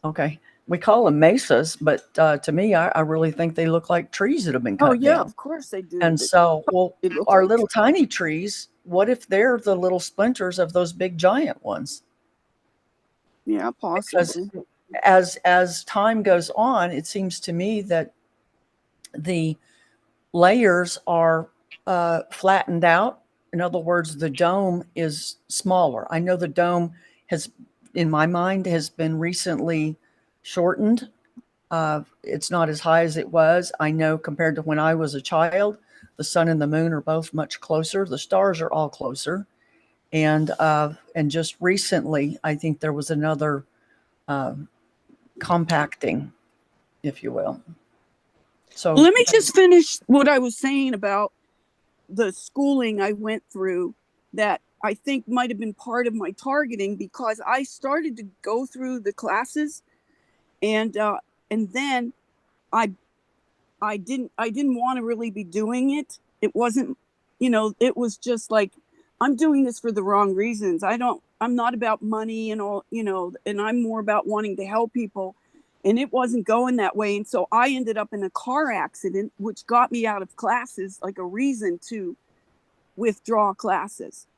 Okay. We call them mesas, but to me, I really think they look like trees that have been Oh cut yeah, down. of course they do. And so, well, They look our like little tiny trees, what if they're the little splinters of those big giant ones? yeah, Because possibly. as time goes on, it seems to me that the layers are flattened out. In other words, the dome is smaller. I know the dome has, in my mind, has been recently shortened. It's not as high as it was. I know compared to when I was a child, the sun and the moon are both much closer. The stars are all closer, and just recently, I think there was another uh, compacting, if you will. Well, So let me just finish what I was saying about the schooling I went through that I think might have been part of my targeting because I started to go through the classes and then I I didn't want to really be doing it. It wasn't, it was just like I'm doing this for the wrong reasons. I'm not about money and all, and I'm more about wanting to help people. And it wasn't going that way. And so I ended up in a car accident, which got me out of classes, like a reason to withdraw classes.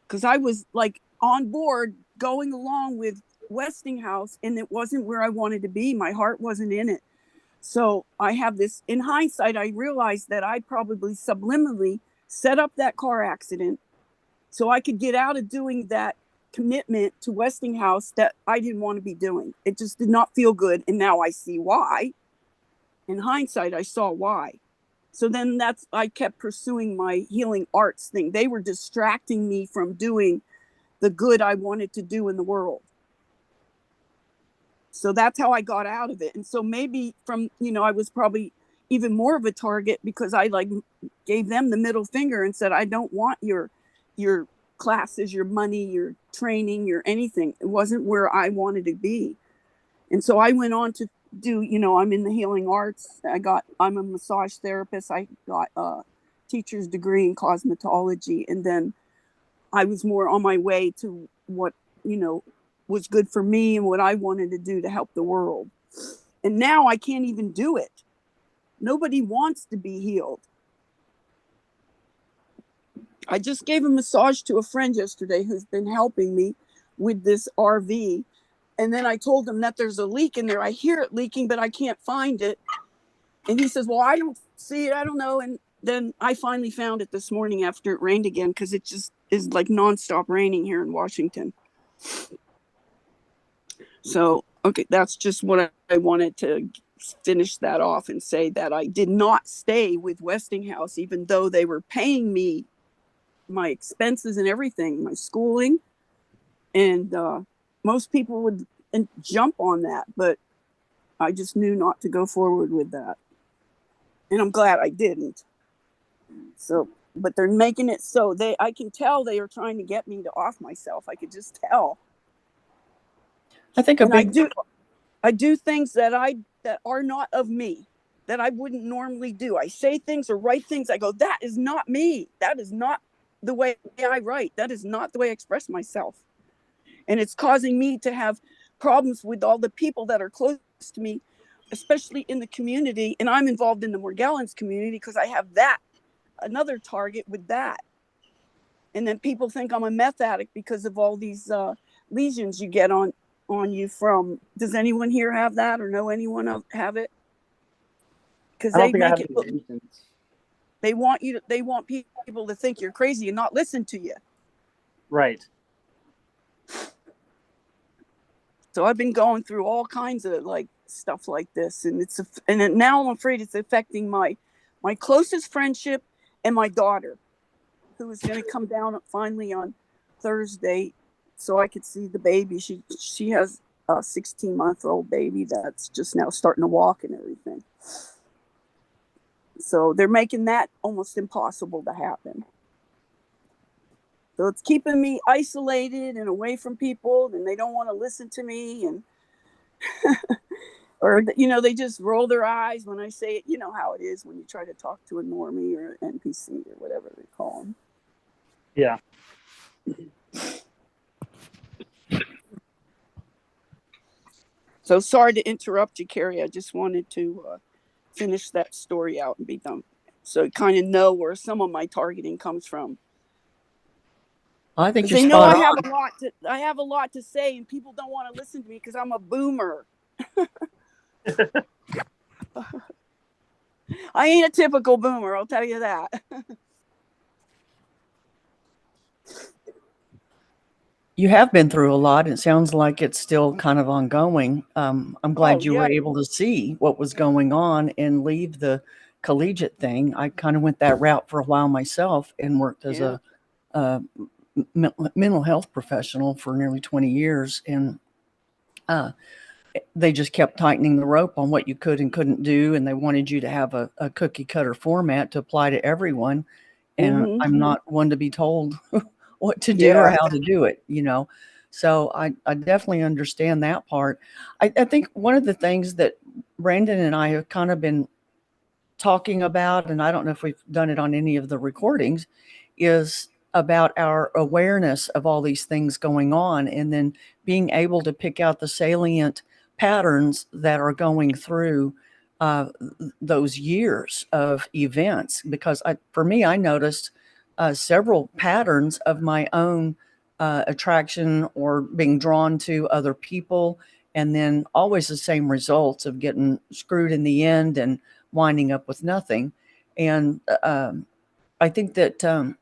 Because I was like on board going along with Westinghouse, and it wasn't where I wanted to be. My heart wasn't in it. So I have this, in hindsight, I realized that I probably subliminally set up that car accident so I could get out of doing that commitment to Westinghouse that I didn't want to be doing. It just did not feel good. And now I see why. In hindsight, I saw why. So then I kept pursuing my healing arts thing. They were distracting me from doing the good I wanted to do in the world. So that's how I got out of it. And so maybe from, I was probably even more of a target because I like gave them the middle finger and said, I don't want your classes, your money, your training, your anything. It wasn't where I wanted to be. And so I went on to do, I'm in the healing arts. I'm a massage therapist. I got a teacher's degree in cosmetology. And then I was more on my way to what, was good for me and what I wanted to do to help the world. And now I can't even do it. Nobody wants to be healed. I just gave a massage to a friend yesterday who's been helping me with this RV. And then I told him that there's a leak in there. I hear it leaking, but I can't find it. And he says, well, I don't see it. I don't know. And then I finally found it this morning after it rained again because it just is like nonstop raining here in Washington. So, okay, that's just what I wanted to finish that off and say that I did not stay with Westinghouse, even though they were paying me my expenses and everything, my schooling. And most people would jump on that, but I just knew not to go forward with that. And I'm glad I didn't. So, but they're making it so I can tell they are trying to get me to off myself. I could just tell. I think a And big I do things that are not of me, that I wouldn't normally do. I say things or write things. I go, that is not me. That is not the way I write. That is not the way I express myself. And it's causing me to have problems with all the people that are close to me, especially in the community. And I'm involved in the Morgellons community because I have another target with that. And then people think I'm a meth addict because of all these lesions you get on you from. Does anyone here have that or know anyone have it? Because I don't they think I make have it any look. reasons. They want people to think you're crazy and not listen to you. Right. So I've been going through all kinds of like stuff like this, and now I'm afraid it's affecting my closest friendship and my daughter, who is going to come down finally on Thursday, so I could see the baby. She has a 16-month-old baby that's just now starting to walk and everything. So they're making that almost impossible to happen. So it's keeping me isolated and away from people, and they don't want to listen to me, and or they just roll their eyes when I say it. You know how it is when you try to talk to a normie or an NPC or whatever they call them. Yeah. So sorry to interrupt you, Carrie. I just wanted to finish that story out and be done. So you kind of know where some of my targeting comes from. I think Because you're they know spot I on. have a lot to say, and people don't want to listen to me because I'm a boomer. I ain't a typical boomer, I'll tell you that. You have been through a lot. It sounds like it's still kind of ongoing. I'm glad Oh you yeah, were able to see what was going on and leave the collegiate thing. I kind of went that route for a while myself and worked as yeah. a mental health professional for nearly 20 years. And uh, they just kept tightening the rope on what you could and couldn't do. And they wanted you to have a cookie cutter format to apply to everyone. And Mm-hmm. I'm not one to be told what to do or Yeah. how to do it, you know. So I definitely understand that part. I think one of the things that Brandon and I have kind of been talking about, and I don't know if we've done it on any of the recordings, is about our awareness of all these things going on and then being able to pick out the salient patterns that are going through uh, those years of events. Because for me, I noticed several patterns of my own attraction or being drawn to other people, and then always the same results of getting screwed in the end and winding up with nothing. And I think that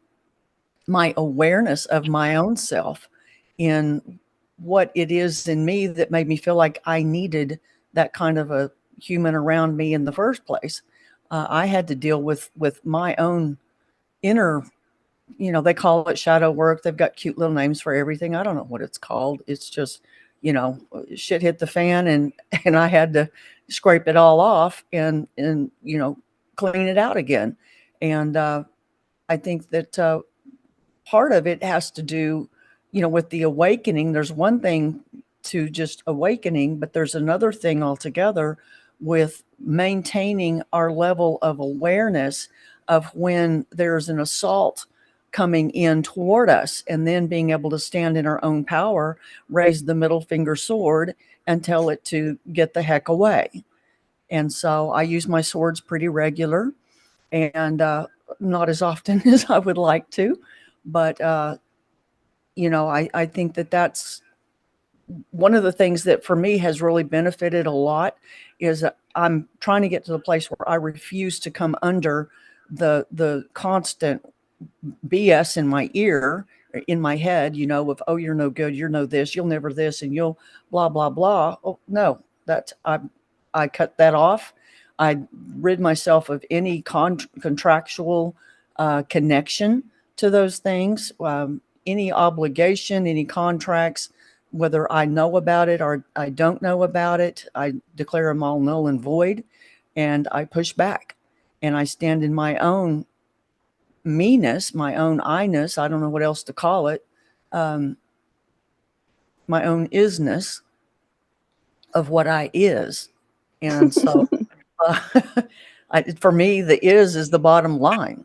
my awareness of my own self in what it is in me that made me feel like I needed that kind of a human around me in the first place. I had to deal with my own inner, you know, they call it shadow work. They've got cute little names for everything. I don't know what it's called. It's just, you know, shit hit the fan and and I had to scrape it all off and you know, clean it out again. And I think that part of it has to do, you know, with the awakening. There's one thing to just awakening, but there's another thing altogether with maintaining our level of awareness of when there's an assault coming in toward us and then being able to stand in our own power, raise the middle finger sword and tell it to get the heck away. And so I use my swords pretty regular and not as often as I would like to, but you know, I think that that's one of the things that for me has really benefited a lot is I'm trying to get to the place where I refuse to come under the constant BS in my ear, in my head, you know, of, oh, you're no good, you're no this, you'll never this, and you'll blah, blah, blah. Oh, no, that's, I cut that off. I rid myself of any contractual connection to those things, any obligation, any contracts, whether I know about it or I don't know about it, I declare them all null and void, and I push back, and I stand in my own me-ness, my own I-ness, I don't know what else to call it, um, my own isness of what I is. And so uh, for me, the is the bottom line.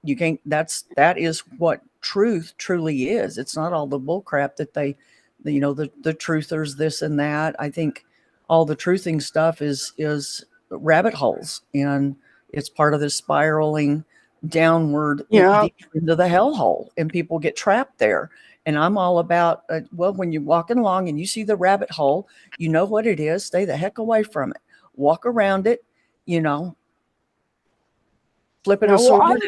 You can't, that is what truth truly is. It's not all the bull crap that you know, the truthers, this and that. I think all the truthing stuff is rabbit holes, and it's part of this spiraling downward Yeah. deep into the hellhole, and people get trapped there. And I'm all about, well, when you're walking along and you see the rabbit hole, you know what it is, stay the heck away from it. Walk around it, you know, flip it Yeah. a Well, sword.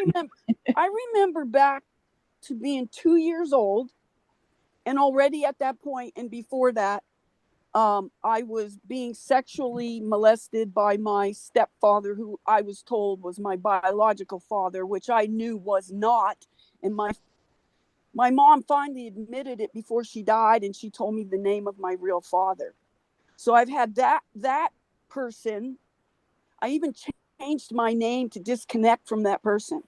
I remember back to being 2 years old, and already at that point and before that, I was being sexually molested by my stepfather, who I was told was my biological father, which I knew was not. And my mom finally admitted it before she died, and she told me the name of my real father. So I've had that person. I even changed my name to disconnect from that person.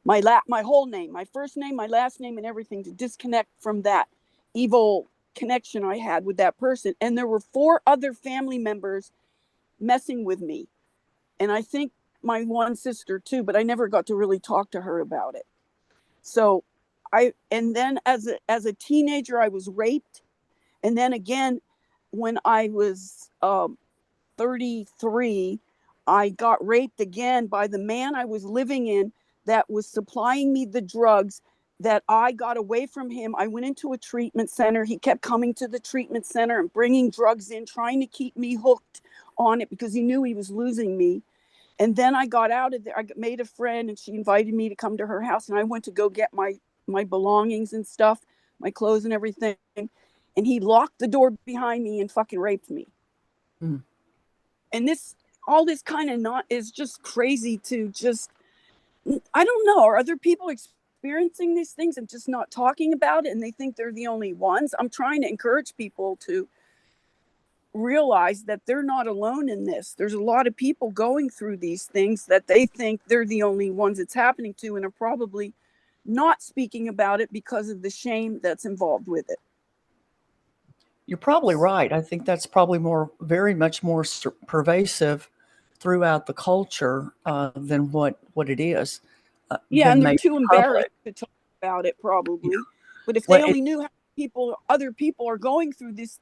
My whole name, my first name, my last name, and everything, to disconnect from that evil connection I had with that person. And there were 4 other family members messing with me, and I think my one sister too, but I never got to really talk to her about it. So and then as a teenager I was raped, and then again when I was 33, I got raped again by the man I was living in that was supplying me the drugs that I got away from him. I went into a treatment center. He kept coming to the treatment center and bringing drugs in, trying to keep me hooked on it because he knew he was losing me. And then I got out of there. I made a friend and she invited me to come to her house. And I went to go get my belongings and stuff, my clothes and everything. And he locked the door behind me and fucking raped me. Mm. And all this kind of not is just crazy to just, I don't know. Are other people experiencing these things and just not talking about it? And they think they're the only ones. I'm trying to encourage people to realize that they're not alone in this. There's a lot of people going through these things that they think they're the only ones it's happening to and are probably not speaking about it because of the shame that's involved with it. You're probably right. I think that's probably very much more pervasive throughout the culture than what it is. Yeah, Than and they're maybe too embarrassed to talk about it probably. Yeah. But if Well, they only knew how other people are going through this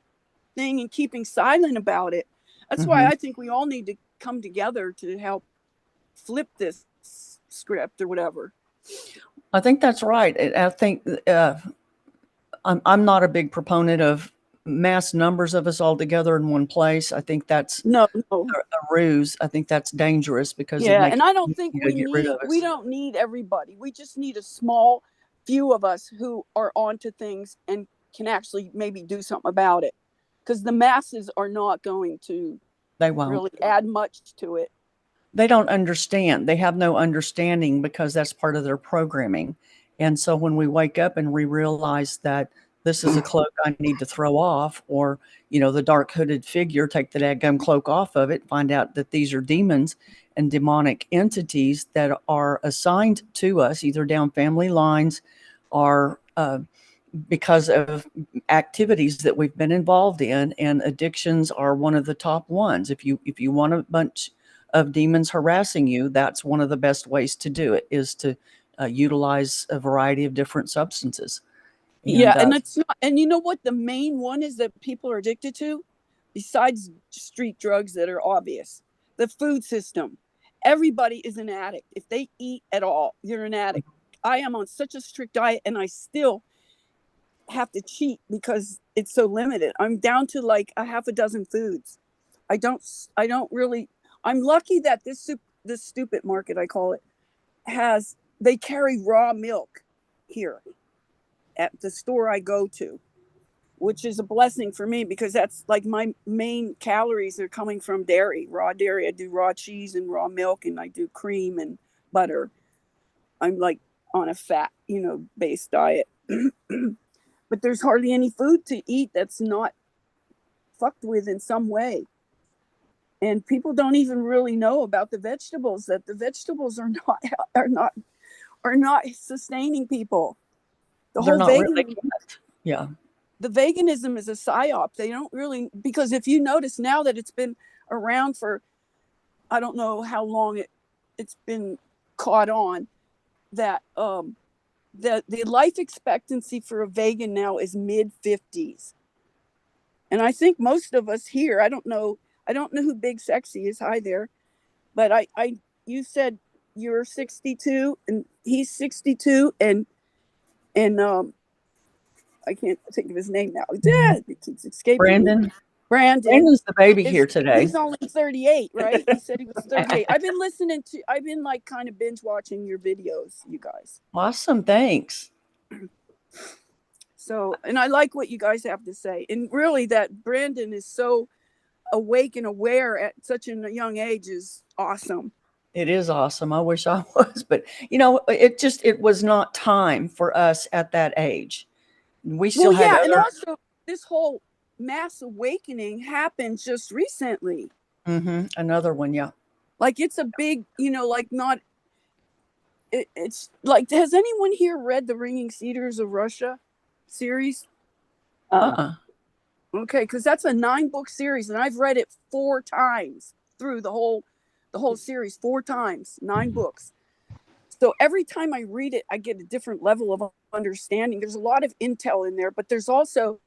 thing and keeping silent about it. That's why I think we all need to come together to help flip this script or whatever. I think that's right. I think I'm not a big proponent of mass numbers of us all together in one place. I think that's No. a ruse. I think that's dangerous because it Yeah, makes and I don't think you know, get rid of we us. don't need everybody. We just need a small few of us who are onto things and can actually maybe do something about it. Because the masses are not going to They won't. really add much to it. They don't understand. They have no understanding because that's part of their programming. And so when we wake up and we realize that this is a cloak I need to throw off, or, you know, the dark hooded figure, take the dadgum cloak off of it, find out that these are demons and demonic entities that are assigned to us either down family lines or because of activities that we've been involved in, and addictions are one of the top ones. If you want a bunch of demons harassing you, that's one of the best ways to do it, is to utilize a variety of different substances. Yeah, and it's not, and you know what the main one is that people are addicted to, besides street drugs that are obvious, the food system. Everybody is an addict. If they eat at all, you're an addict. I am on such a strict diet and I still have to cheat because it's so limited. I'm down to like a half a dozen foods. I don't really, I'm lucky that this stupid market, I call it, they carry raw milk here at the store I go to, which is a blessing for me because that's like my main calories are coming from dairy, raw dairy. I do raw cheese and raw milk, and I do cream and butter. I'm like on a fat, based diet. But there's hardly any food to eat that's not fucked with in some way. And people don't even really know about the vegetables, that the vegetables are not sustaining people. They're not really. Yeah. The veganism is a psyop. They don't really, because if you notice now that it's been around for, I don't know how long it's been caught on, that the life expectancy for a vegan now is mid-50s. And I think most of us here, I don't know who Big Sexy is. Hi there. But you said you're 62 and he's 62 and I can't think of his name now. It keeps escaping Brandon. me. Brandon's the baby here today. He's only 38, right? He said he was 38. I've been like kind of binge watching your videos, you guys. Awesome. Thanks. So, and I like what you guys have to say. And really that Brandon is so awake and aware at such a young age is awesome. It is awesome. I wish I was, but it was not time for us at that age. We still had and also this whole mass awakening happened just recently. Another one, yeah. Like it's a big, like not. It's like, has anyone here read the Ringing Cedars of Russia series? Okay, because that's a 9-book series, and I've read it 4 times through the whole series 4 times, 9 books. So every time I read it, I get a different level of understanding. There's a lot of intel in there, but there's also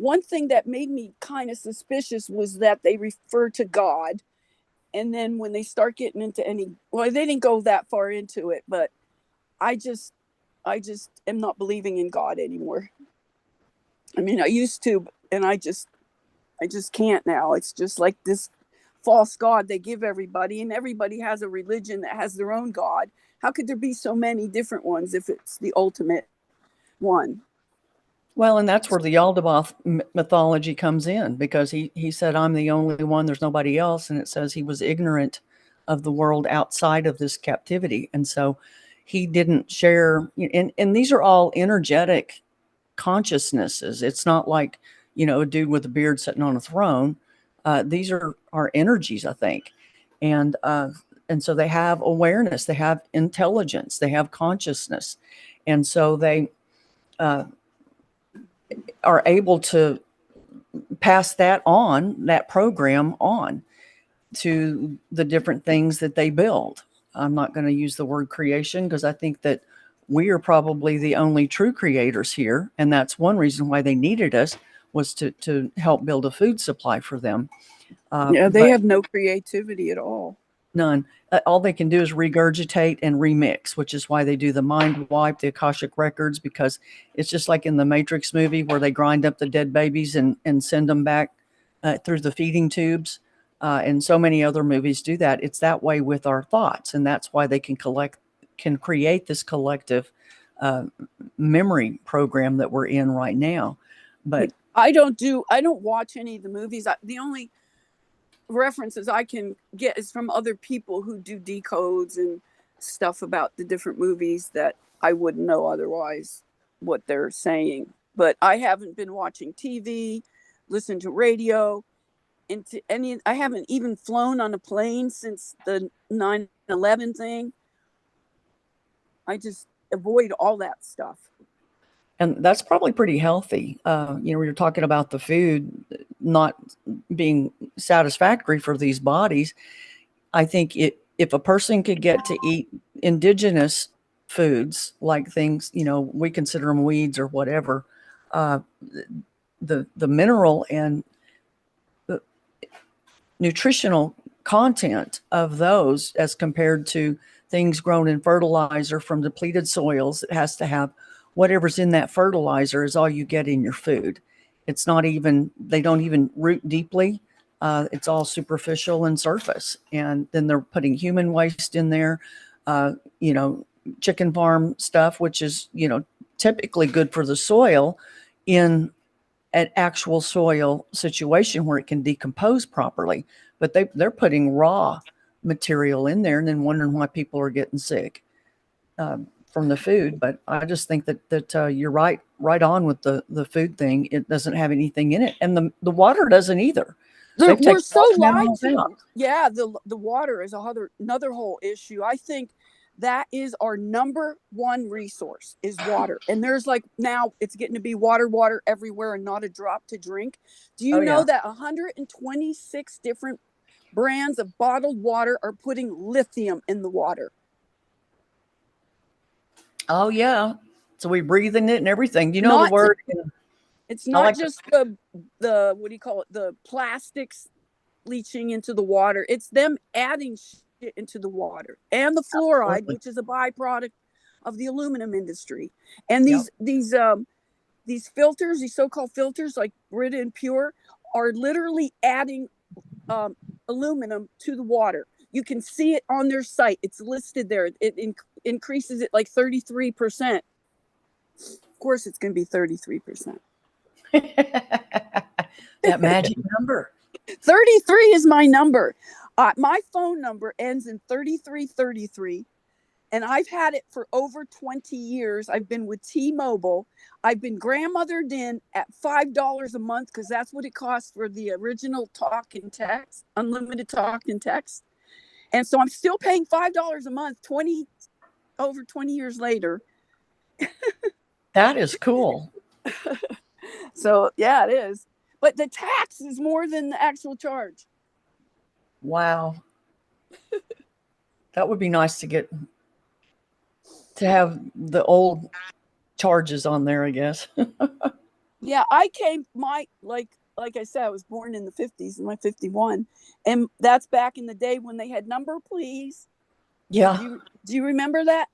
one thing that made me kind of suspicious was that they refer to God. And then when they start getting into well, they didn't go that far into it, but I just am not believing in God anymore. I mean, I used to, and I just can't now. It's just like this false God they give everybody, and everybody has a religion that has their own God. How could there be so many different ones if it's the ultimate one? Well, and that's where the Yaldabaoth mythology comes in, because he said, I'm the only one, there's nobody else. And it says he was ignorant of the world outside of this captivity. And so he didn't share, and these are all energetic consciousnesses. It's not like, a dude with a beard sitting on a throne. These are our energies, I think. And so they have awareness, they have intelligence, they have consciousness. And so they are able to pass that program on to the different things that they build. I'm not going to use the word creation, because I think that we are probably the only true creators here. And that's one reason why they needed us, was to help build a food supply for them. Yeah, they have no creativity at all. None. All they can do is regurgitate and remix, which is why they do the mind wipe, the Akashic records, because it's just like in the Matrix movie where they grind up the dead babies and send them back through the feeding tubes. And so many other movies do that. It's that way with our thoughts. And that's why they can create this collective memory program that we're in right now. But I don't watch any of the movies. The only references I can get is from other people who do decodes and stuff about the different movies that I wouldn't know otherwise what they're saying. But I haven't been watching TV, listened to radio, I haven't even flown on a plane since the 9/11 thing. I just avoid all that stuff. And that's probably pretty healthy. You're talking about the food not being satisfactory for these bodies. I think if a person could get to eat indigenous foods, like things, we consider them weeds or whatever, the mineral and the nutritional content of those, as compared to things grown in fertilizer from depleted soils, it has to have whatever's in that fertilizer is all you get in your food. It's not even, they don't even root deeply. It's all superficial and surface. And then they're putting human waste in there, chicken farm stuff, which is, typically good for the soil in an actual soil situation where it can decompose properly. But they're putting raw material in there and then wondering why people are getting sick from the food. But I just think that you're right on with the food thing. It doesn't have anything in it, and the water doesn't either. We're so lied to. Yeah, the water is another whole issue. I think that is our number one resource, is water. And there's now it's getting to be water everywhere and not a drop to drink. Do you know that 126 different brands of bottled water are putting lithium in the water? Oh yeah. So we breathe in it and everything. You know the word? It's not just the what do you call it? The plastics leaching into the water. It's them adding shit into the water, and the fluoride, absolutely, which is a byproduct of the aluminum industry. And these filters, these so-called filters like Brita and Pure, are literally adding aluminum to the water. You can see it on their site. It's listed there. It increases it like 33%. Of course, it's going to be 33%. That magic number. 33 is my number. My phone number ends in 3333, and I've had it for over 20 years. I've been with T-Mobile. I've been grandmothered in at $5 a month, because that's what it costs for the original talk and text, unlimited talk and text. And so I'm still paying $5 a month, over 20 years later. That is cool. So yeah, it is. But the tax is more than the actual charge. Wow. That would be nice to have the old charges on there, I guess. Yeah, I came like I said, I was born in the 50s and I'm 51. And that's back in the day when they had number please. Yeah. Do you remember that?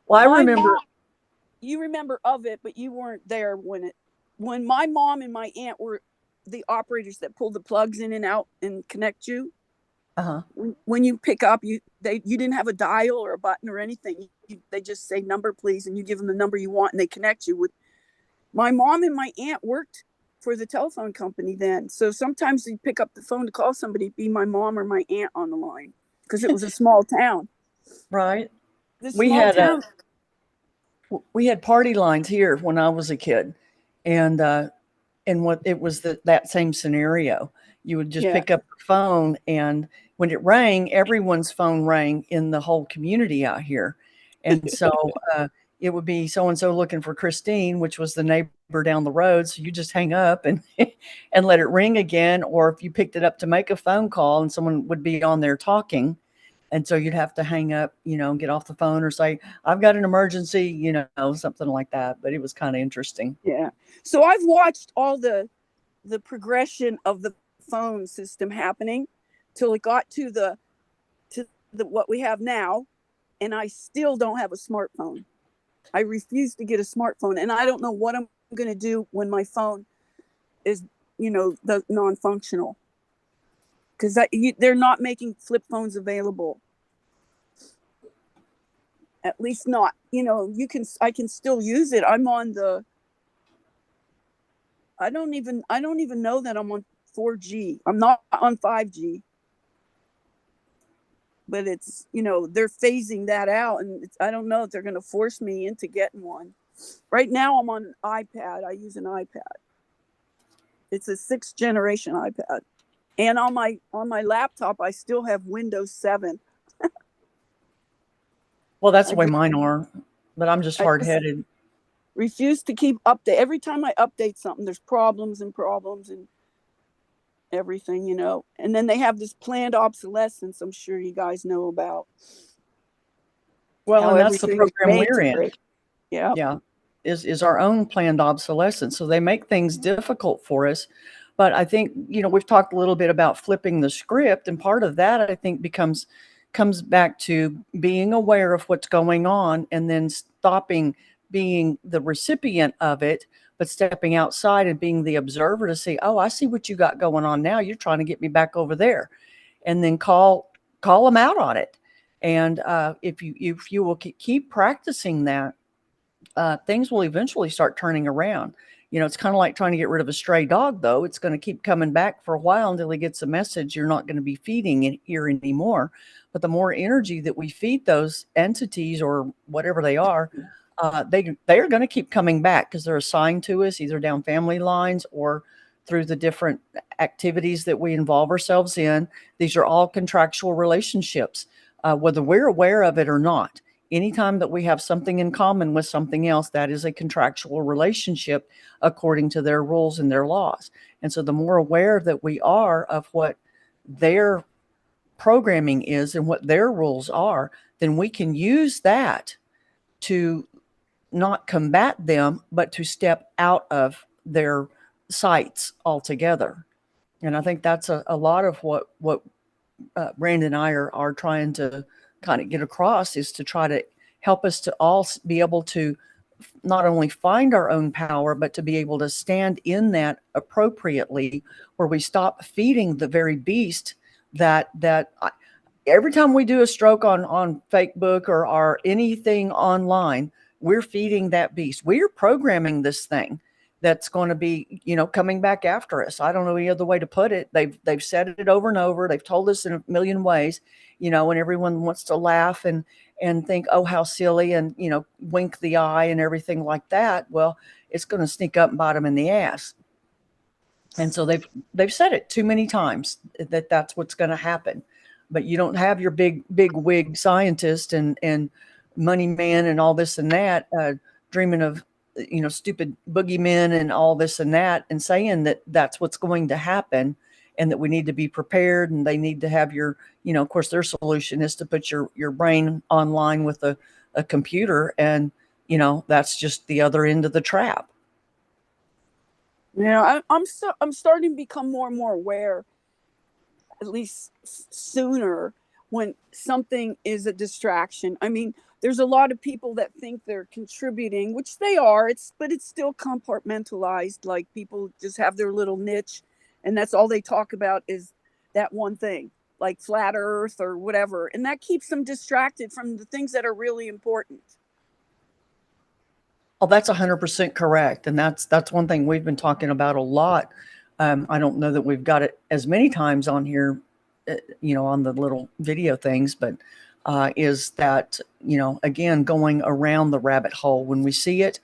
Well, I My remember. mom, you remember of it, but you weren't there when my mom and my aunt were the operators that pulled the plugs in and out and connect you. Uh-huh. When you pick up, you didn't have a dial or a button or anything. They just say number please, and you give them the number you want, and they connect you with. My mom and my aunt worked for the telephone company then, so sometimes you'd pick up the phone to call somebody, be my mom or my aunt on the line, because it was a small town. Right. This We small had town. we had party lines here when I was a kid, and what it was that same scenario. You would just Yeah. pick up the phone, and when it rang, everyone's phone rang in the whole community out here, and so it would be so and so looking for Christine, which was the neighbor down the road. So you just hang up and and let it ring again, or if you picked it up to make a phone call, and someone would be on there talking, and so you'd have to hang up, get off the phone or say, I've got an emergency, something like that. But it was kind of interesting. Yeah. So I've watched all the progression of the phone system happening till it got to the what we have now, and I still don't have a smartphone. I refuse to get a smartphone, and I don't know what I'm going to do when my phone is, the non-functional, because they're not making flip phones available. At least not, I can still use it. I'm on the. I don't even know that I'm on 4G. I'm not on 5G. But it's, they're phasing that out, and I don't know if they're going to force me into getting one. Right now I'm on an iPad. I use an iPad. It's a 6th generation iPad. And on my laptop I still have Windows 7. Well, that's I the way just mine are, but I'm just I hard just headed. refuse to keep update. Every time I update something, there's problems and everything. And then they have this planned obsolescence I'm sure you guys know about, Well, how and that's the everything is program made we're to in. break. Yeah. Yeah, is our own planned obsolescence. So they make things difficult for us. But I think, we've talked a little bit about flipping the script, and part of that I think comes back to being aware of what's going on and then stopping being the recipient of it, but stepping outside and being the observer to see, oh, I see what you got going on now. You're trying to get me back over there, and then call them out on it. And if you will keep practicing that, things will eventually start turning around. It's kind of like trying to get rid of a stray dog, though. It's going to keep coming back for a while until he gets a message you're not going to be feeding it here anymore. But the more energy that we feed those entities or whatever they are, they are going to keep coming back because they're assigned to us either down family lines or through the different activities that we involve ourselves in. These are all contractual relationships, whether we're aware of it or not. Anytime that we have something in common with something else, that is a contractual relationship according to their rules and their laws. And so the more aware that we are of what their programming is and what their rules are, then we can use that to not combat them, but to step out of their sights altogether. And I think that's a lot of what Brandon and I are trying to kind of get across, is to try to help us to all be able to not only find our own power, but to be able to stand in that appropriately, where we stop feeding the very beast every time we do a stroke on Facebook or anything online, we're feeding that beast. We're programming this thing that's going to be, coming back after us. I don't know any other way to put it. They've said it over and over. They've told us in a million ways, and everyone wants to laugh and think, oh, how silly, and wink the eye and everything like that. Well, it's going to sneak up and bite them in the ass. And so they've said it too many times that that's what's going to happen. But you don't have your big wig scientist and money man and all this and that dreaming of stupid boogeymen and all this and that, and saying that that's what's going to happen, and that we need to be prepared, and they need to have your of course their solution is to put your brain online with a computer, and that's just the other end of the trap. Yeah, I'm starting to become more and more aware, at least sooner, when something is a distraction. I mean, there's a lot of people that think they're contributing, which they are. But it's still compartmentalized. Like people just have their little niche, and that's all they talk about is that one thing, like flat Earth or whatever, and that keeps them distracted from the things that are really important. Oh, that's 100% correct. And that's one thing we've been talking about a lot. I don't know that we've got it as many times on here, on the little video things, but is that, again, going around the rabbit hole when we see it,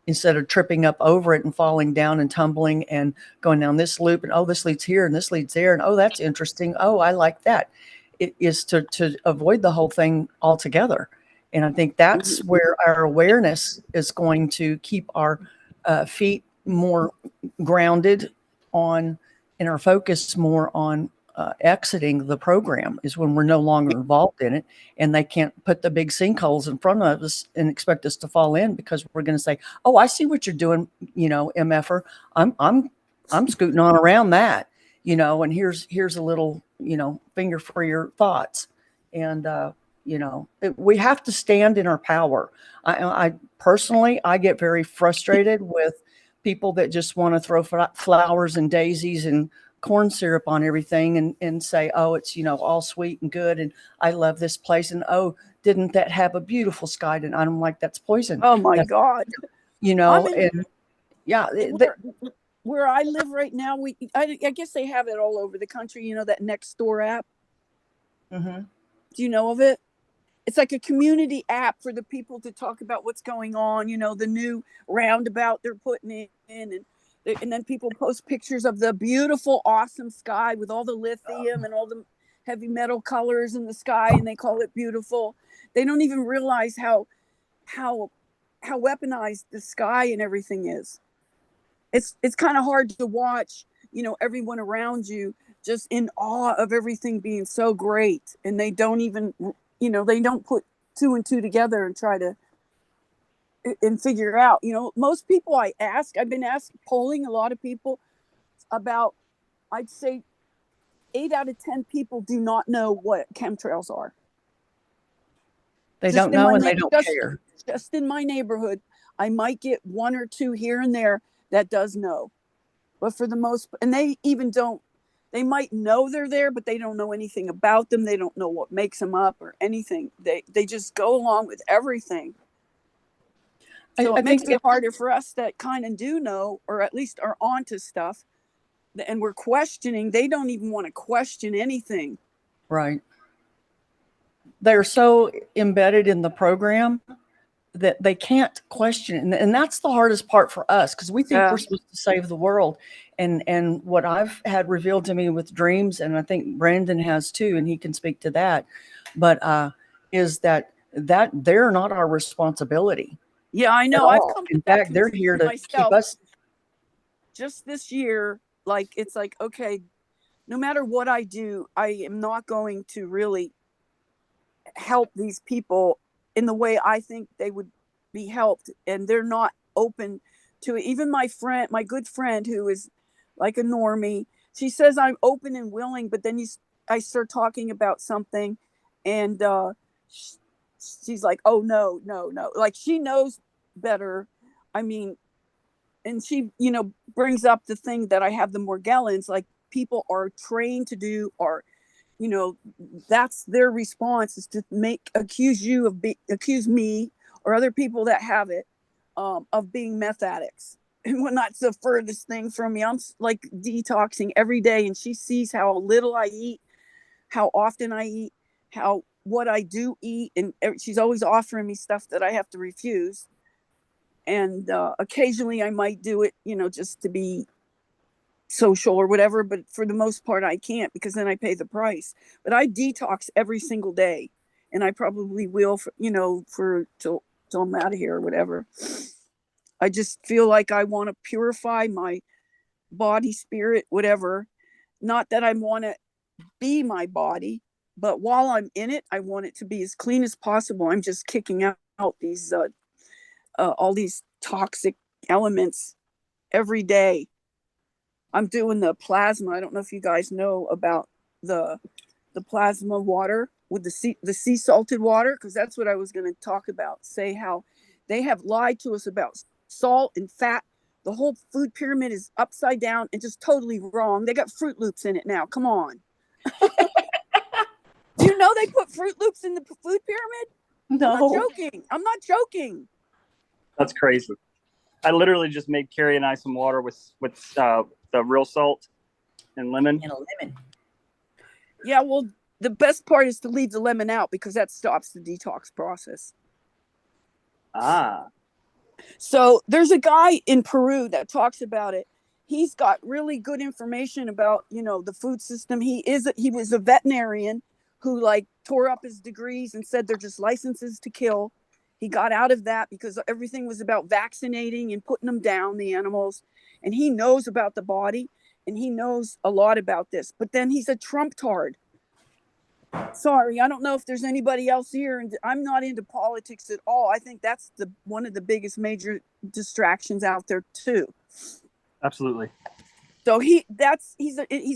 instead of tripping up over it and falling down and tumbling and going down this loop and, oh, this leads here and this leads there. And, oh, that's interesting. Oh, I like that. It is to avoid the whole thing altogether. And I think that's where our awareness is going to keep our feet more grounded on, and our focus more on exiting the program, is when we're no longer involved in it, and they can't put the big sinkholes in front of us and expect us to fall in, because we're going to say, "Oh, I see what you're doing, MFer. I'm scooting on around that, and here's a little, finger for your thoughts." And we have to stand in our power. I personally, I get very frustrated with people that just want to throw flowers and daisies and corn syrup on everything and say, "Oh, it's, all sweet and good. And I love this place. And, oh, didn't that have a beautiful sky?" And I'm like, that's poison. Oh my That's, God. I mean, and yeah, where I live right now, I guess they have it all over the country, that Nextdoor app. mm-hmm. Do you know of it? It's like a community app for the people to talk about what's going on, the new roundabout they're putting in, and then people post pictures of the beautiful, awesome sky with all the lithium and all the heavy metal colors in the sky, and they call it beautiful. They don't even realize how weaponized the sky and everything is. It's kind of hard to watch, everyone around you just in awe of everything being so great, and they don't even, they don't put two and two together and try to and figure out. Most people I've been polling a lot of people about, I'd say 8 out of 10 people do not know what chemtrails are. They don't know, and they don't care. Just in my neighborhood, I might get 1 or 2 here and there that does know, but for the most, and they might know they're there, but they don't know anything about them. They don't know what makes them up or anything. They just go along with everything. So it makes it harder for us that kind of do know, or at least are onto stuff, and we're questioning. They don't even want to question anything. Right. They're so embedded in the program that they can't question it. And that's the hardest part for us, because we think we're supposed to save the world. And what I've had revealed to me with dreams, and I think Brandon has too, and he can speak to that, but is that they're not our responsibility. Yeah, I know. I've come in fact, they're here to keep us. Just this year, it's like, okay, no matter what I do, I am not going to really help these people in the way I think they would be helped, and they're not open to it. Even my good friend, who is like a normie, she says I'm open and willing, but then I start talking about something, and she's like, "Oh no, like she knows better." I mean, and she brings up the thing that I have the Morgellons, like people are trained to do, or that's their response, is to accuse me or other people that have it, of being meth addicts. And when that's the furthest thing from me, I'm like detoxing every day, and she sees how little I eat, how often I eat, what I do eat, and she's always offering me stuff that I have to refuse. And occasionally I might do it, just to be social or whatever, but for the most part I can't, because then I pay the price. But I detox every single day, and I probably will till I'm out of here or whatever. I just feel like I want to purify my body, spirit, whatever. Not that I want to be my body, but while I'm in it, I want it to be as clean as possible. I'm just kicking out these all these toxic elements every day. I'm doing the plasma. I don't know if you guys know about the plasma water with the sea salted water, because that's what I was going to talk about. Say how they have lied to us about salt and fat. The whole food pyramid is upside down and just totally wrong. They got Fruit Loops in it now. Come on. Do you know they put Fruit Loops in the food pyramid? I'm not No. joking. I'm not joking. That's crazy. I literally just made Carrie and I some water with the real salt and lemon. And a lemon. Yeah, well, the best part is to leave the lemon out because that stops the detox process. Ah, So there's a guy in Peru that talks about it. He's got really good information about, the food system. He was a veterinarian who like tore up his degrees and said they're just licenses to kill. He got out of that because everything was about vaccinating and putting them down, the animals. And he knows about the body and he knows a lot about this. But then he's a Trump tard. Sorry, I don't know if there's anybody else here, and I'm not into politics at all. I think that's one of the biggest major distractions out there too. absolutely. So he's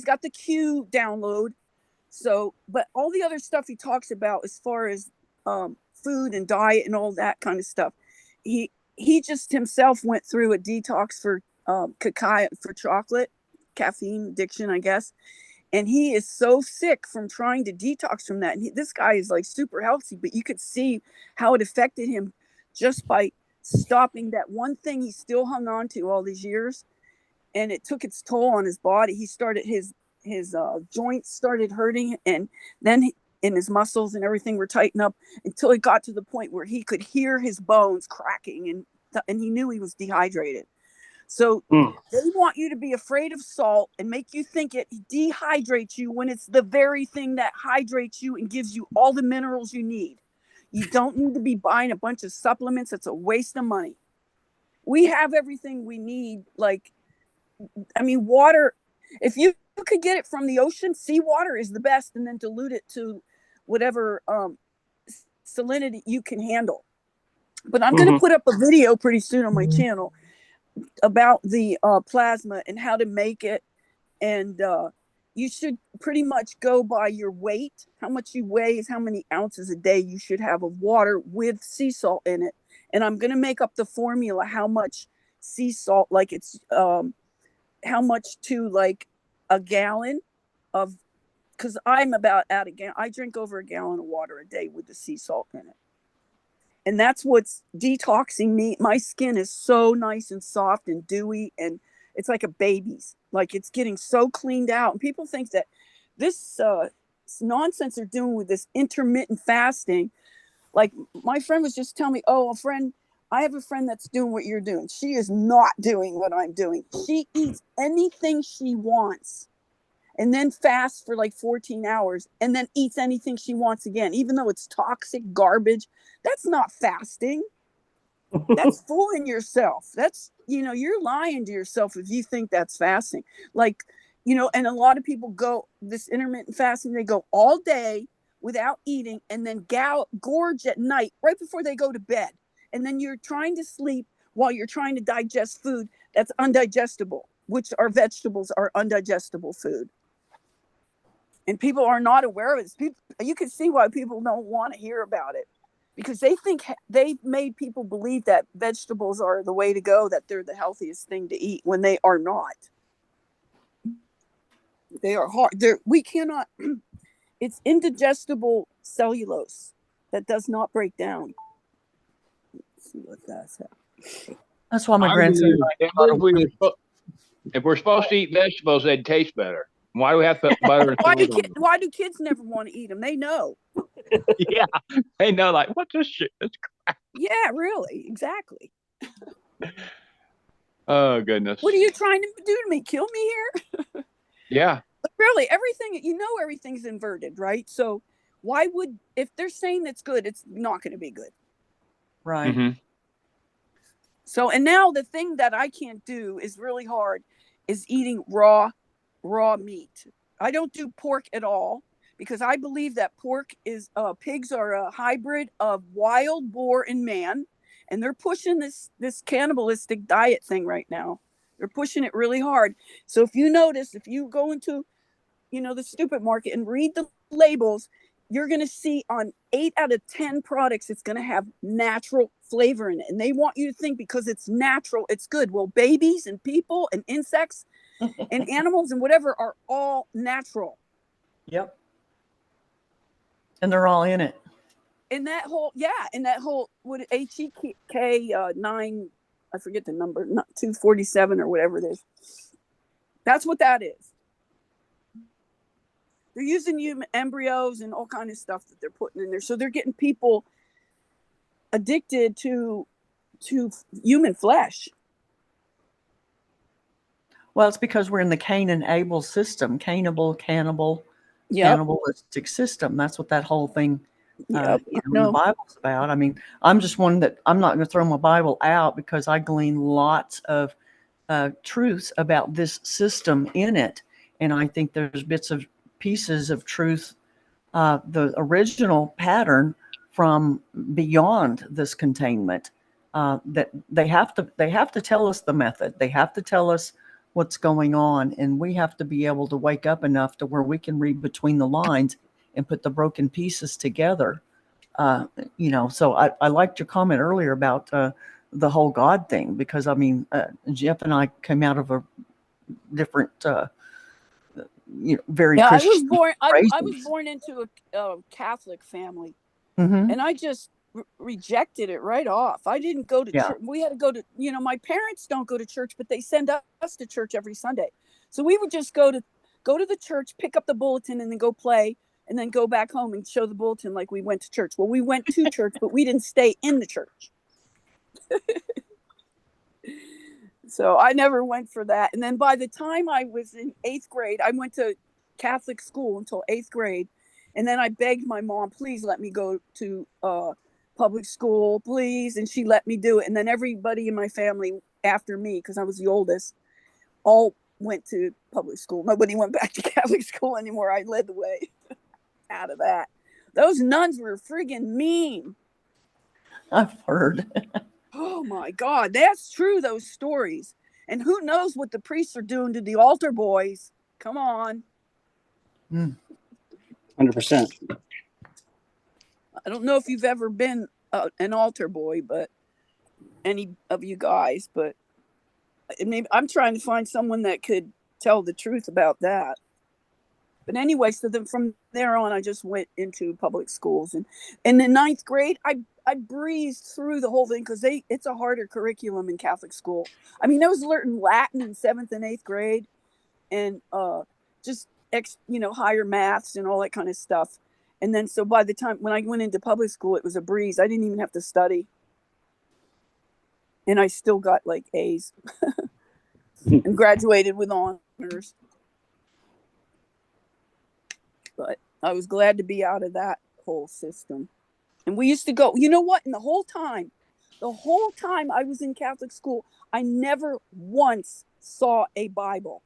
got the Q download. So, but all the other stuff he talks about as far as food and diet and all that kind of stuff, he just himself went through a detox for cacao, for chocolate, caffeine addiction, I guess. And he is so sick from trying to detox from that. And this guy is like super healthy, but you could see how it affected him just by stopping that one thing he still hung on to all these years. And it took its toll on his body. He started his joints started hurting, and then in his muscles and everything were tightened up until it got to the point where he could hear his bones cracking, and he knew he was dehydrated. So they want you to be afraid of salt and make you think it dehydrates you when it's the very thing that hydrates you and gives you all the minerals you need. You don't need to be buying a bunch of supplements. It's a waste of money. We have everything we need. Water, if you could get it from the ocean, seawater is the best, and then dilute it to whatever salinity you can handle. But I'm going to put up a video pretty soon on my channel about the plasma and how to make it, and you should pretty much go by your weight. How much you weigh is how many ounces a day you should have of water with sea salt in it. And I'm going to make up the formula how much sea salt, like it's how much to like a gallon of, because I'm about at a gallon. I drink over a gallon of water a day with the sea salt in it. And that's what's detoxing me. My skin is so nice and soft and dewy, and it's like a baby's. Like it's getting so cleaned out. And people think that this nonsense they're doing with this intermittent fasting. Like my friend was just telling me, I have a friend that's doing what you're doing. She is not doing what I'm doing. She eats anything she wants and then fasts for like 14 hours and then eats anything she wants again, even though it's toxic garbage. That's not fasting. That's fooling yourself. That's, you're lying to yourself if you think that's fasting. And a lot of people go this intermittent fasting, they go all day without eating and then gorge at night right before they go to bed. And then you're trying to sleep while you're trying to digest food that's undigestible, which our vegetables are undigestible food. And people are not aware of it. You can see why people don't want to hear about it, because they think they've made people believe that vegetables are the way to go, that they're the healthiest thing to eat, when they are not. They are hard. We cannot, it's indigestible cellulose that does not break down. Let's see what that's at. That's why my grandson. If we're supposed to eat vegetables, they'd taste better. Why do we have to put butter? Why do kids never want to eat them? They know. Yeah, they know. Like, what's this shit? It's crap. Yeah, really, exactly. Oh goodness. What are you trying to do to me? Kill me here? Yeah. But really, everything's inverted, right? So why would, if they're saying it's good, it's not going to be good. Right. Mm-hmm. So, and now the thing that I can't do is really hard is eating raw meat. I don't do pork at all because I believe that pigs are a hybrid of wild boar and man, and they're pushing this cannibalistic diet thing right now. They're pushing it really hard. So if you notice, if you go into, the stupid market and read the labels, you're going to see on 8 out of 10 products, it's going to have natural flavor in it. And they want you to think because it's natural, it's good. Well, babies and people and insects and animals and whatever are all natural. Yep. And they're all in it. In that whole, what HEK 9, I forget the number, not 247 or whatever it is. That's what that is. They're using human embryos and all kind of stuff that they're putting in there. So they're getting people addicted to human flesh. Well, it's because we're in the Cain and Abel system, cannibalistic system. That's what that whole thing the Bible's about. I mean, I'm just one that I'm not going to throw my Bible out because I glean lots of truths about this system in it. And I think there's pieces of truth, the original pattern from beyond this containment, that they have to tell us the method. They have to tell us what's going on, and we have to be able to wake up enough to where we can read between the lines and put the broken pieces together. So I liked your comment earlier about the whole God thing, because I mean, Jeff and I came out of a different, very Christian. I was born into a Catholic family, and I just rejected it right off. I didn't go to church. We had to go to, my parents don't go to church, but they send us to church every Sunday. So we would just go to the church, pick up the bulletin, and then go play, and then go back home and show the bulletin like we went to church. Well, we went to church, but we didn't stay in the church. So I never went for that. And then by the time I was in 8th grade, I went to Catholic school until 8th grade. And then I begged my mom, please let me go to public school, please. And she let me do it. And then everybody in my family after me, because I was the oldest, all went to public school. Nobody went back to Catholic school anymore. I led the way out of that. Those nuns were friggin' mean. I've heard. Oh my God, that's true, those stories. And who knows what the priests are doing to the altar boys. Come on. 100%. I don't know if you've ever been an altar boy, but any of you guys, but maybe I'm trying to find someone that could tell the truth about that. But anyway, so then from there on, I just went into public schools. And in the 9th grade, I breezed through the whole thing because it's a harder curriculum in Catholic school. I mean, I was learning Latin in 7th and 8th grade, and just higher maths and all that kind of stuff. And then so by the time when I went into public school, it was a breeze. I didn't even have to study, and I still got like A's and graduated with honors. But I was glad to be out of that whole system. And we used to go, you know what? And the whole time I was in Catholic school, I never once saw a Bible.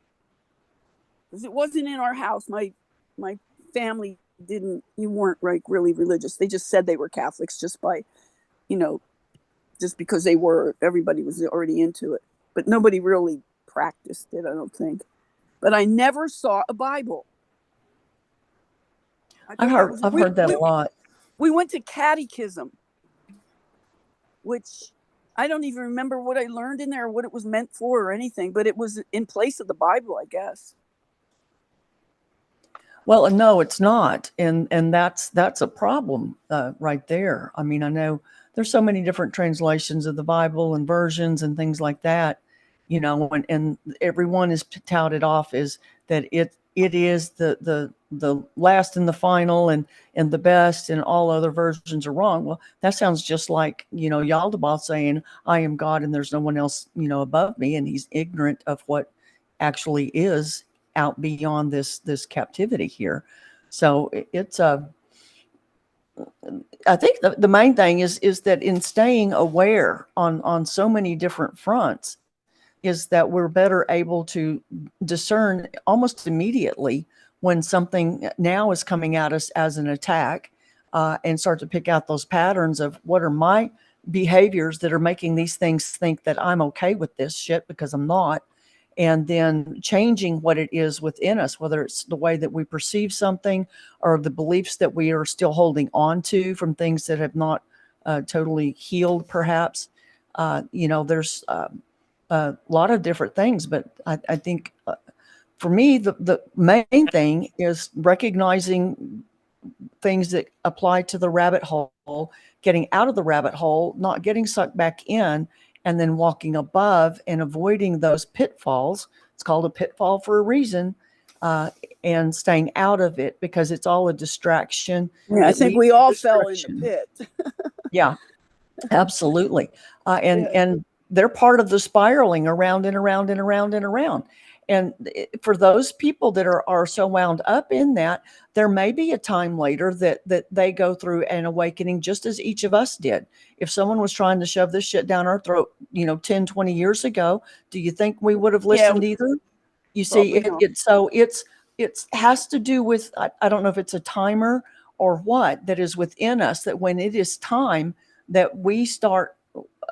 Because it wasn't in our house. My family you weren't like really religious. They just said they were Catholics just by, just because everybody was already into it. But nobody really practiced it, I don't think. But I never saw a Bible. I've heard that a lot. We went to catechism, which I don't even remember what I learned in there, or what it was meant for or anything, but it was in place of the Bible, I guess. Well, no, it's not. And that's a problem right there. I mean, I know there's so many different translations of the Bible and versions and things like that, and everyone is touted off as that it is the last and the final and the best, and all other versions are wrong. Well, that sounds just like, Yaldabaoth saying, I am God and there's no one else, above me. And he's ignorant of what actually is out beyond this captivity here. So it's I think the main thing is that in staying aware on so many different fronts, is that we're better able to discern almost immediately when something now is coming at us as an attack, and start to pick out those patterns of what are my behaviors that are making these things think that I'm okay with this shit, because I'm not. and then changing what it is within us, whether it's the way that we perceive something or the beliefs that we are still holding on to from things that have not totally healed, perhaps. There's a lot of different things, but I think for me, the main thing is recognizing things that apply to the rabbit hole, getting out of the rabbit hole, not getting sucked back in, and then walking above and avoiding those pitfalls. It's called a pitfall for a reason, and staying out of it because it's all a distraction. Yeah, I It think leads we to all fell in the destruction. pit. Yeah, absolutely. Yeah. And they're part of the spiraling around and around and around and around. And for those people that are so wound up in that, there may be a time later that they go through an awakening just as each of us did. If someone was trying to shove this shit down our throat, 10, 20 years ago, do you think we would have listened either? You see, Probably not. it's has to do with, I don't know if it's a timer or what that is within us, that when it is time that we start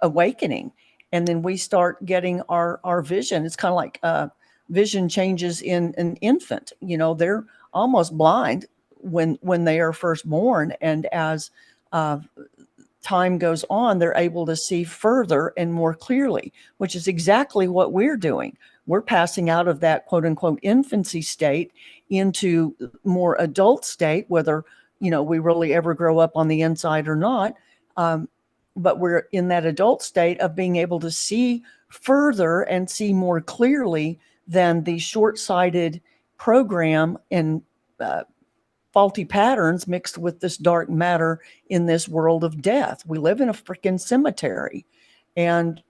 awakening, and then we start getting our vision. It's kind of like vision changes in an infant. They're almost blind when they are first born, and as time goes on, they're able to see further and more clearly, which is exactly what we're doing. We're passing out of that quote unquote infancy state into more adult state, whether we really ever grow up on the inside or not. But we're in that adult state of being able to see further and see more clearly than the short-sighted program and faulty patterns mixed with this dark matter in this world of death. We live in a freaking cemetery, and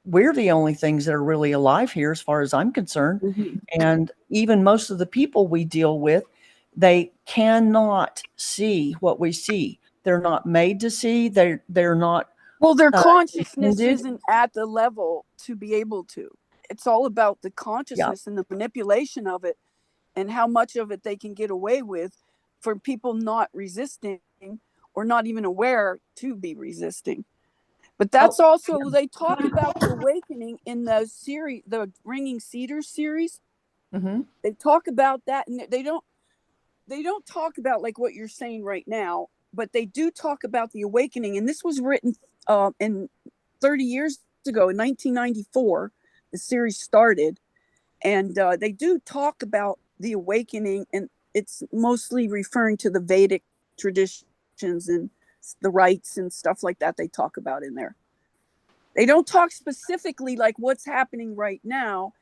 we're the only things that are really alive here as far as I'm concerned. Mm-hmm. And even most of the people we deal with, they cannot see what we see. They're not made to see. They're not. Well, their consciousness intended. isn't at the level to be able to. It's all about the consciousness and the manipulation of it, and how much of it they can get away with for people not resisting or not even aware to be resisting. But that's also, they talk about the awakening in the series, the Ringing Cedars series. Mm-hmm. They talk about that, and they don't talk about like what you're saying right now, but they do talk about the awakening. And this was written in 30 years ago, in 1994, the series started. And they do talk about the awakening, and it's mostly referring to the Vedic traditions and the rites and stuff like that they talk about in there. They don't talk specifically like what's happening right now,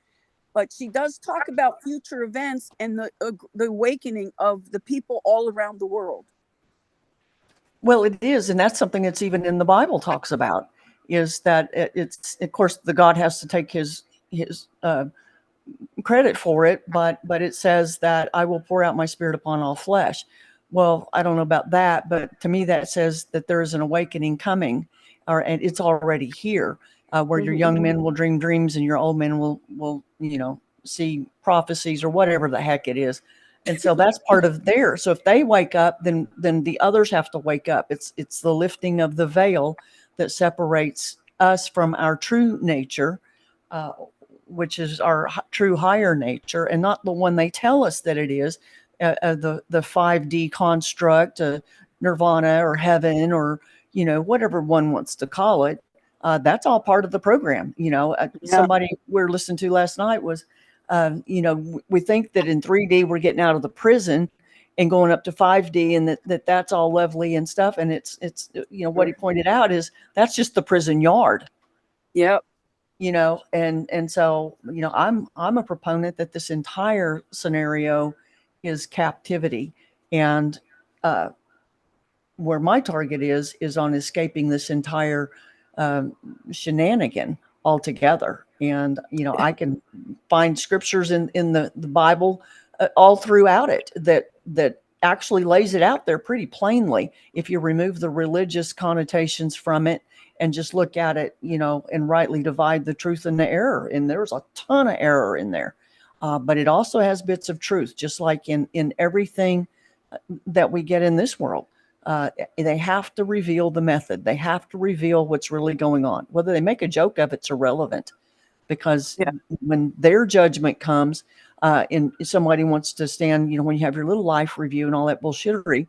but she does talk about future events and the awakening of the people all around the world. Well, it is, and that's something that's even in the Bible talks about, is that it's, of course, the God has to take his credit for it, but it says that I will pour out my spirit upon all flesh. Well, I don't know about that, but to me that says that there is an awakening coming, and it's already here, where your young men will dream dreams and your old men will see prophecies or whatever the heck it is. And so that's part of there. So if they wake up, then the others have to wake up. It's the lifting of the veil that separates us from our true nature, which is our true higher nature, and not the one they tell us that it is, the 5D construct, nirvana or heaven, or whatever one wants to call it. That's all part of the program. Somebody we were listening to last night was, we think that in 3D we're getting out of the prison and going up to 5D, and that's all lovely and stuff. And it's what he pointed out is that's just the prison yard. Yep. And so, I'm a proponent that this entire scenario is captivity, and where my target is on escaping this entire shenanigan altogether. And I can find scriptures in the Bible all throughout it that actually lays it out there pretty plainly if you remove the religious connotations from it and just look at it, and rightly divide the truth and the error. And there's a ton of error in there, but it also has bits of truth, just like in everything that we get in this world. They have to reveal the method. They have to reveal what's really going on. Whether they make a joke of it's irrelevant. because Yeah. when their judgment comes, and somebody wants to stand, when you have your little life review and all that bullshittery,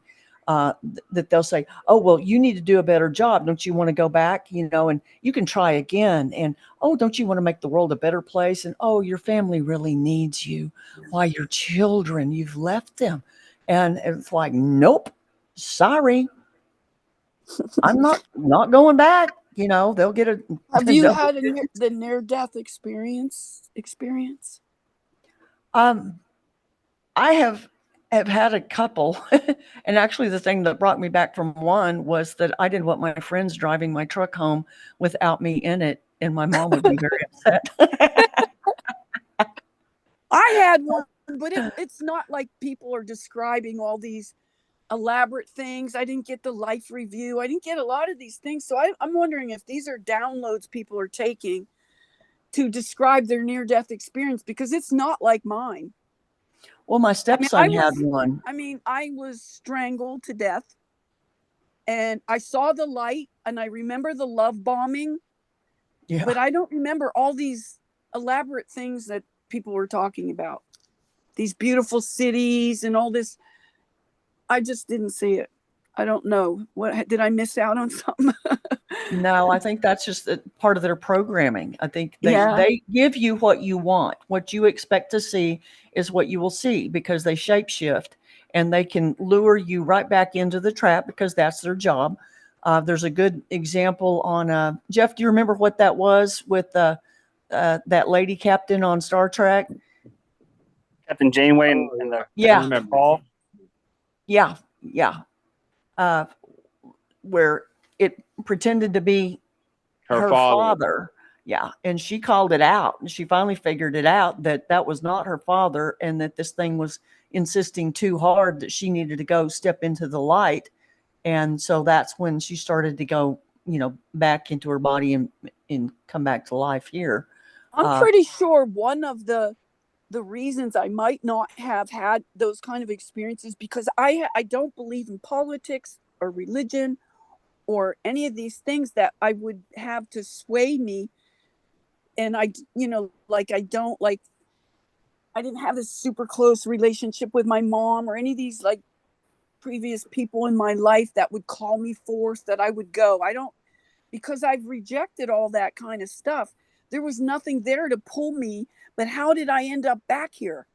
that they'll say, oh, well, you need to do a better job. Don't you want to go back, and you can try again. And, oh, don't you want to make the world a better place? And, oh, your family really needs you. Why, your children, you've left them. And it's like, nope, sorry. I'm not going back. They'll get a. Have you they'll- had the near-death experience? I have had a couple, and actually the thing that brought me back from one was that I didn't want my friends driving my truck home without me in it, and my mom would be very upset. I had one, but it's not like people are describing all these elaborate things. I didn't get the life review. I didn't get a lot of these things. So I'm wondering if these are downloads people are taking to describe their near-death experience, because it's not like mine. Well, my stepson had one. I was strangled to death, and I saw the light, and I remember the love bombing, Yeah. but I don't remember all these elaborate things that people were talking about. These beautiful cities and all this. I just didn't see it. I don't know. What did I miss out on something? No, I think that's just part of their programming. I think Yeah. they give you what you want. What you expect to see is what you will see, because they shapeshift and they can lure you right back into the trap, because that's their job. There's a good example on Jeff. Do you remember what that was with that lady captain on Star Trek? Captain Janeway and the Yeah. remember. ball. Yeah. Where it pretended to be Her her father. father. Yeah. And she called it out, and she finally figured it out that that was not her father, and that this thing was insisting too hard that she needed to go step into the light. And so that's when she started to go, back into her body and come back to life here. I'm pretty sure one of the reasons I might not have had those kind of experiences, because I don't believe in politics or religion or any of these things that I would have to sway me. And I didn't have this super close relationship with my mom or any of these like previous people in my life that would call me forth that I would go. Because I've rejected all that kind of stuff. There was nothing there to pull me, but how did I end up back here?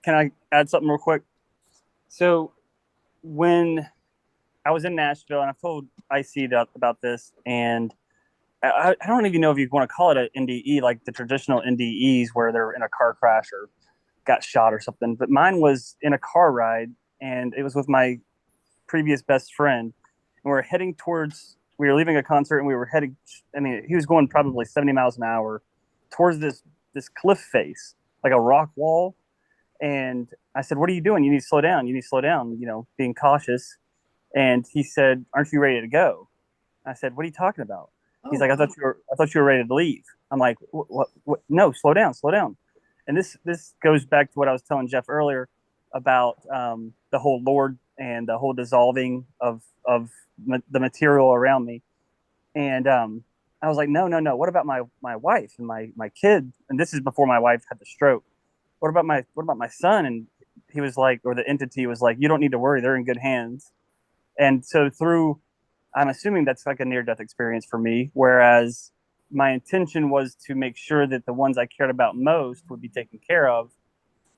Can I add something real quick? So when I was in Nashville, and I've told IC about this, and I don't even know if you want to call it an NDE, like the traditional NDEs where they're in a car crash or got shot or something. But mine was in a car ride, and it was with my previous best friend. And we were leaving a concert, and we were heading, he was going probably 70 miles an hour towards this cliff face, like a rock wall. And I said, what are you doing? You need to slow down. You need to slow down, being cautious. And he said, aren't you ready to go? I said, what are you talking about? He's like, I thought you were ready to leave. I'm like, what? No, slow down. And this goes back to what I was telling Jeff earlier about the whole Lord and the whole dissolving of the material around me. And I was like, no. What about my wife and my kid? And this is before my wife had the stroke. What about my son? And he was like, or the entity was like, you don't need to worry. They're in good hands. And so I'm assuming that's like a near-death experience for me, whereas my intention was to make sure that the ones I cared about most would be taken care of.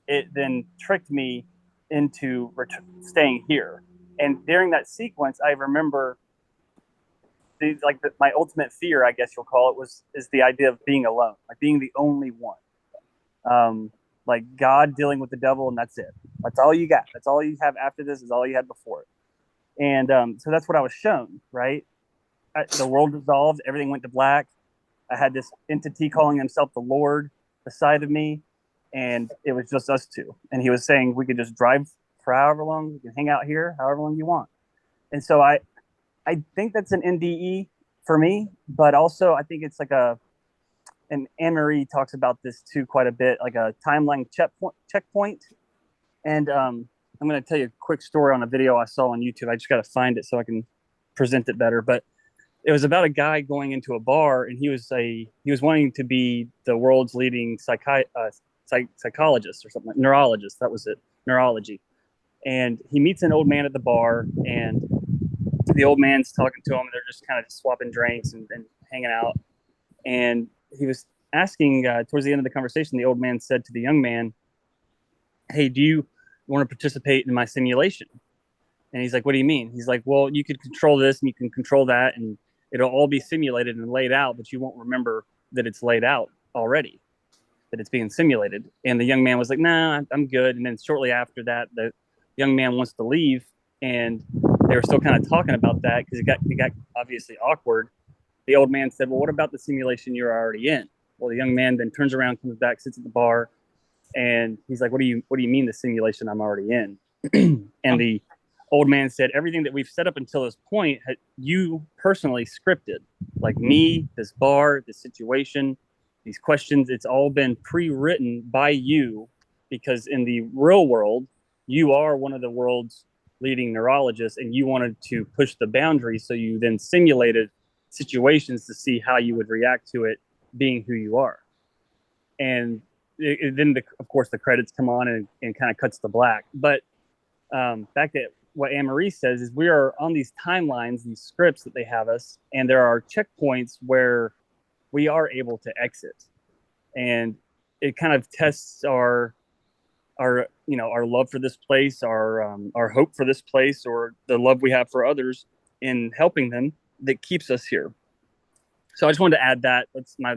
It then tricked me into staying here. And during that sequence, I remember my ultimate fear, I guess you'll call it, is the idea of being alone, like being the only one. Like God dealing with the devil, and that's it. That's all you got. That's all you have after this is all you had before it. And so that's what I was shown, right? The world dissolved. Everything went to black. I had this entity calling himself the Lord beside of me, and it was just us two. And he was saying we could just drive for however long. You can hang out here however long you want. And so I think that's an NDE for me, but also I think it's like and Anne-Marie talks about this too quite a bit, like a timeline checkpoint. And I'm going to tell you a quick story on a video I saw on YouTube. I just got to find it so I can present it better. But it was about a guy going into a bar, and he was wanting to be the world's leading psychologist or something, neurologist. That was it, neurology. And he meets an old man at the bar, and the old man's talking to him, and they're just kind of swapping drinks and hanging out. And he was asking, towards the end of the conversation, the old man said to the young man, "Hey, do you want to participate in my simulation?" And he's like, "What do you mean?" He's like, "Well, you could control this and you can control that, and it'll all be simulated and laid out, but you won't remember that it's laid out already, that it's being simulated." And the young man was like, "Nah, I'm good." And then shortly after that, the young man wants to leave, and they were still kind of talking about that because it got obviously awkward. The old man said, "Well, what about the simulation you're already in?" Well, the young man then turns around, comes back, sits at the bar, and he's like, what do you mean the simulation I'm already in?" And the old man said, "Everything that we've set up until this point, you personally scripted, like me, this bar, this situation, these questions. It's all been pre-written by you, because in the real world, you are one of the world's leading neurologists, and you wanted to push the boundaries. So you then simulated situations to see how you would react to it, being who you are." And then, of course, the credits come on and kind of cuts to black. But back to what Anne-Marie says is we are on these timelines, these scripts that they have us, and there are checkpoints where we are able to exit. And it kind of tests our love for this place, our hope for this place, or the love we have for others in helping them, that keeps us here. So I just wanted to add that. That's my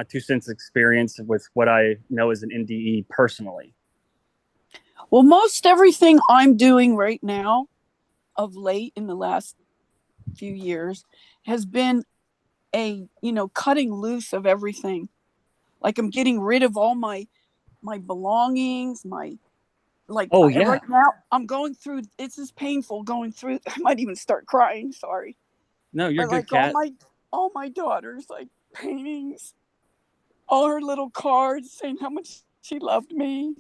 2 cents experience with what I know as an NDE personally. Well, most everything I'm doing right now of late in the last few years has been cutting loose of everything. Like I'm getting rid of all my belongings, Oh, yeah. right now I'm going through, it's just painful going through. I might even start crying, sorry. No, you're But good, Kat. all my daughter's like paintings, all her little cards saying how much she loved me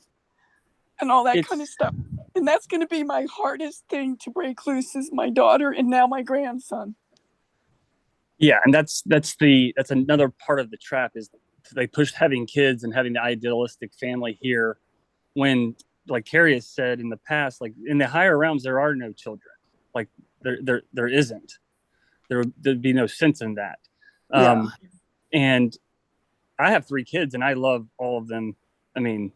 and all that kind of stuff. And that's going to be my hardest thing to break loose, is my daughter and now my grandson. Yeah, and that's another part of the trap, is they push having kids and having the idealistic family here, when, like Carrie has said in the past, like in the higher realms there are no children. Like there isn't. There'd be no sense in that. Yeah. And I have 3 kids, and I love all of them. I mean,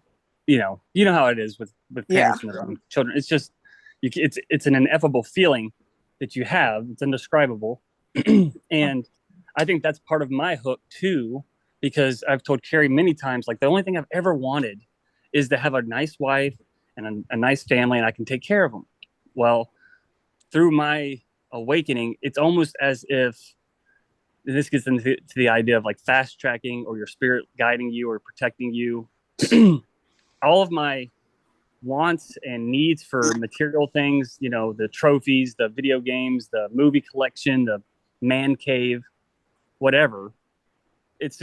you know how it is with parents and their own children. It's just it's an ineffable feeling that you have. It's indescribable. And I think that's part of my hook too, because I've told Carrie many times, like, the only thing I've ever wanted is to have a nice wife and a nice family, and I can take care of them. Well, through my awakening, it's almost as if, this gets into the idea of like fast tracking, or your spirit guiding you or protecting you. All of my wants and needs for material things, the trophies, the video games, the movie collection, the man cave, whatever. It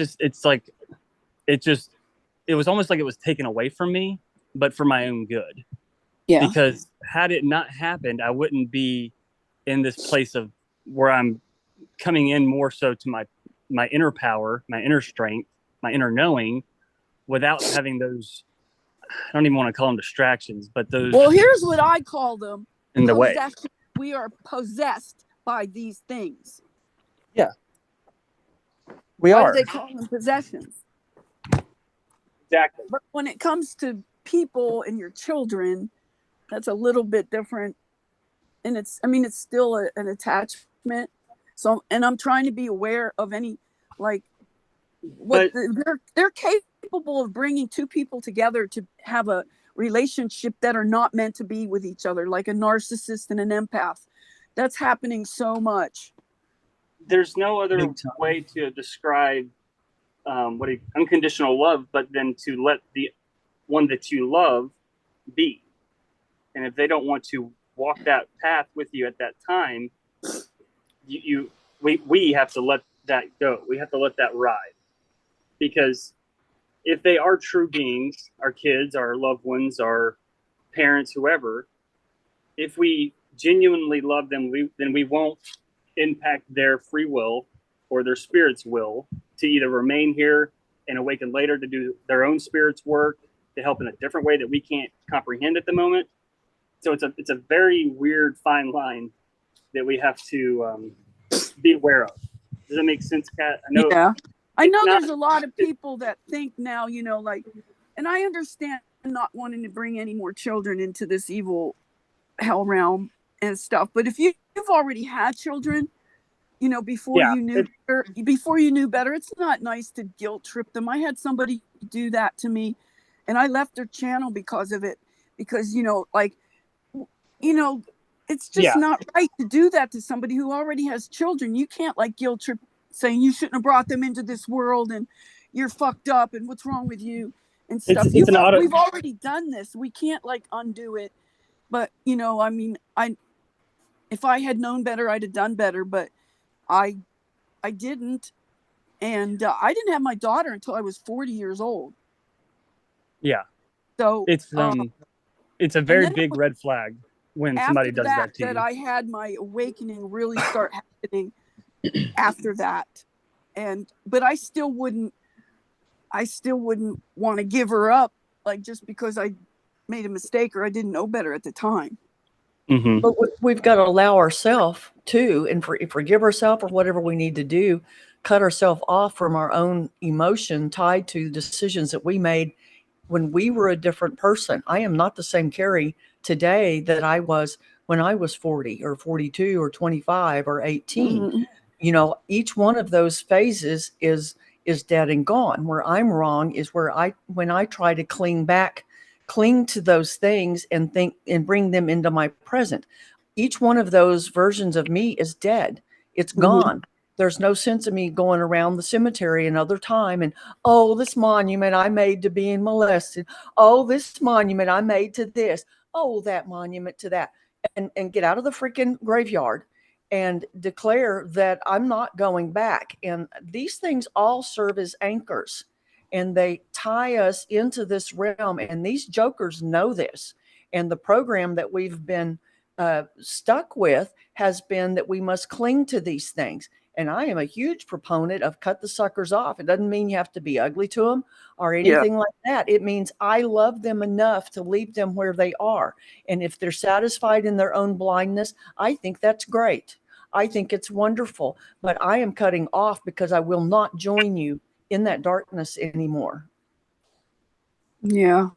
was almost like it was taken away from me, but for my own good. Yeah. Because had it not happened, I wouldn't be in this place of where I'm coming in more so to my inner power, my inner strength, my inner knowing, without having those, I don't even want to call them distractions, but those. Well, here's what I call them. In the way. We are possessed by these things. Yeah. We Why are. do they call them possessions? Exactly. But when it comes to people and your children, that's a little bit different. And it's still an attachment. So, and I'm trying to be aware of any, like, they're capable of bringing 2 people together to have a relationship that are not meant to be with each other, like a narcissist and an empath. That's happening so much. There's no other way to describe unconditional love, but then to let the one that you love be. And if they don't want to walk that path with you at that time, we have to let that go. We have to let that ride. Because if they are true beings, our kids, our loved ones, our parents, whoever, if we genuinely love them, then we won't impact their free will or their spirit's will to either remain here and awaken later to do their own spirit's work, to help in a different way that we can't comprehend at the moment. So it's a very weird fine line that we have to be aware of. Does that make sense, Kat? I know. Yeah. I know not- there's a lot of people that think now, like, and I understand not wanting to bring any more children into this evil hell realm and stuff. But if you've already had children, before Yeah, you knew better, it's not nice to guilt trip them. I had somebody do that to me, and I left their channel because of it. Because it's just not right to do that to somebody who already has children. You can't guilt trip saying you shouldn't have brought them into this world and you're fucked up and what's wrong with you and stuff. We've already done this. We can't undo it. But if I had known better, I'd have done better. But I didn't, and I didn't have my daughter until I was 40 years old. Yeah. So it's a very big red flag when somebody does that to you. I had my awakening really start happening after that, but I still wouldn't want to give her up just because I made a mistake or I didn't know better at the time. Mm-hmm. But we've got to allow ourselves to, and forgive ourselves or whatever we need to do, cut ourselves off from our own emotion tied to decisions that we made when we were a different person. I am not the same Carrie today that I was when I was 40 or 42 or 25 or 18. Mm-hmm. Each one of those phases is dead and gone. Where I'm wrong is when I try to cling to those things and think and bring them into my present. Each one of those versions of me is dead. It's gone. There's no sense of me going around the cemetery another time and, oh, this monument I made to being molested. Oh, this monument I made to this. Oh, that monument to that. And get out of the freaking graveyard and declare that I'm not going back. And these things all serve as anchors, and they tie us into this realm. And these jokers know this. And the program that we've been stuck with has been that we must cling to these things. And I am a huge proponent of cut the suckers off. It doesn't mean you have to be ugly to them or anything like that. It means I love them enough to leave them where they are. And if they're satisfied in their own blindness, I think that's great. I think it's wonderful. But I am cutting off because I will not join you in that darkness anymore. Yeah,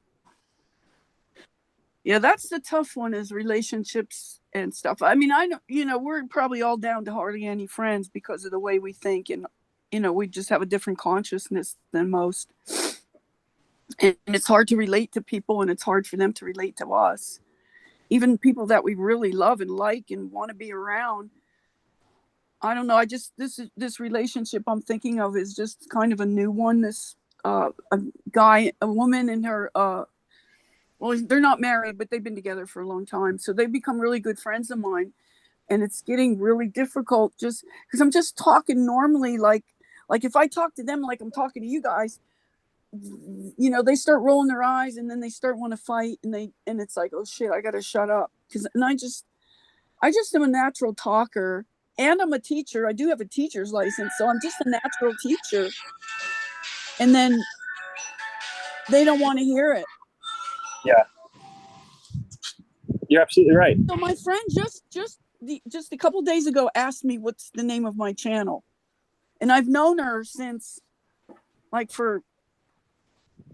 that's the tough one, is relationships and stuff. I mean, I know, we're probably all down to hardly any friends because of the way we think, and we just have a different consciousness than most, and it's hard to relate to people, and it's hard for them to relate to us, even people that we really love and like and want to be around. I don't know. This relationship I'm thinking of is just kind of a new one. This a woman and her well, they're not married, but they've been together for a long time. So they've become really good friends of mine. And it's getting really difficult just because I'm just talking normally. Like if I talk to them like I'm talking to you guys, they start rolling their eyes and then they start want to fight. And it's like, oh shit, I got to shut up. I just am a natural talker, and I'm a teacher. I do have a teacher's license. So I'm just a natural teacher. And then they don't want to hear it. Yeah, you're absolutely right. So my friend just a couple days ago asked me what's the name of my channel, and I've known her since for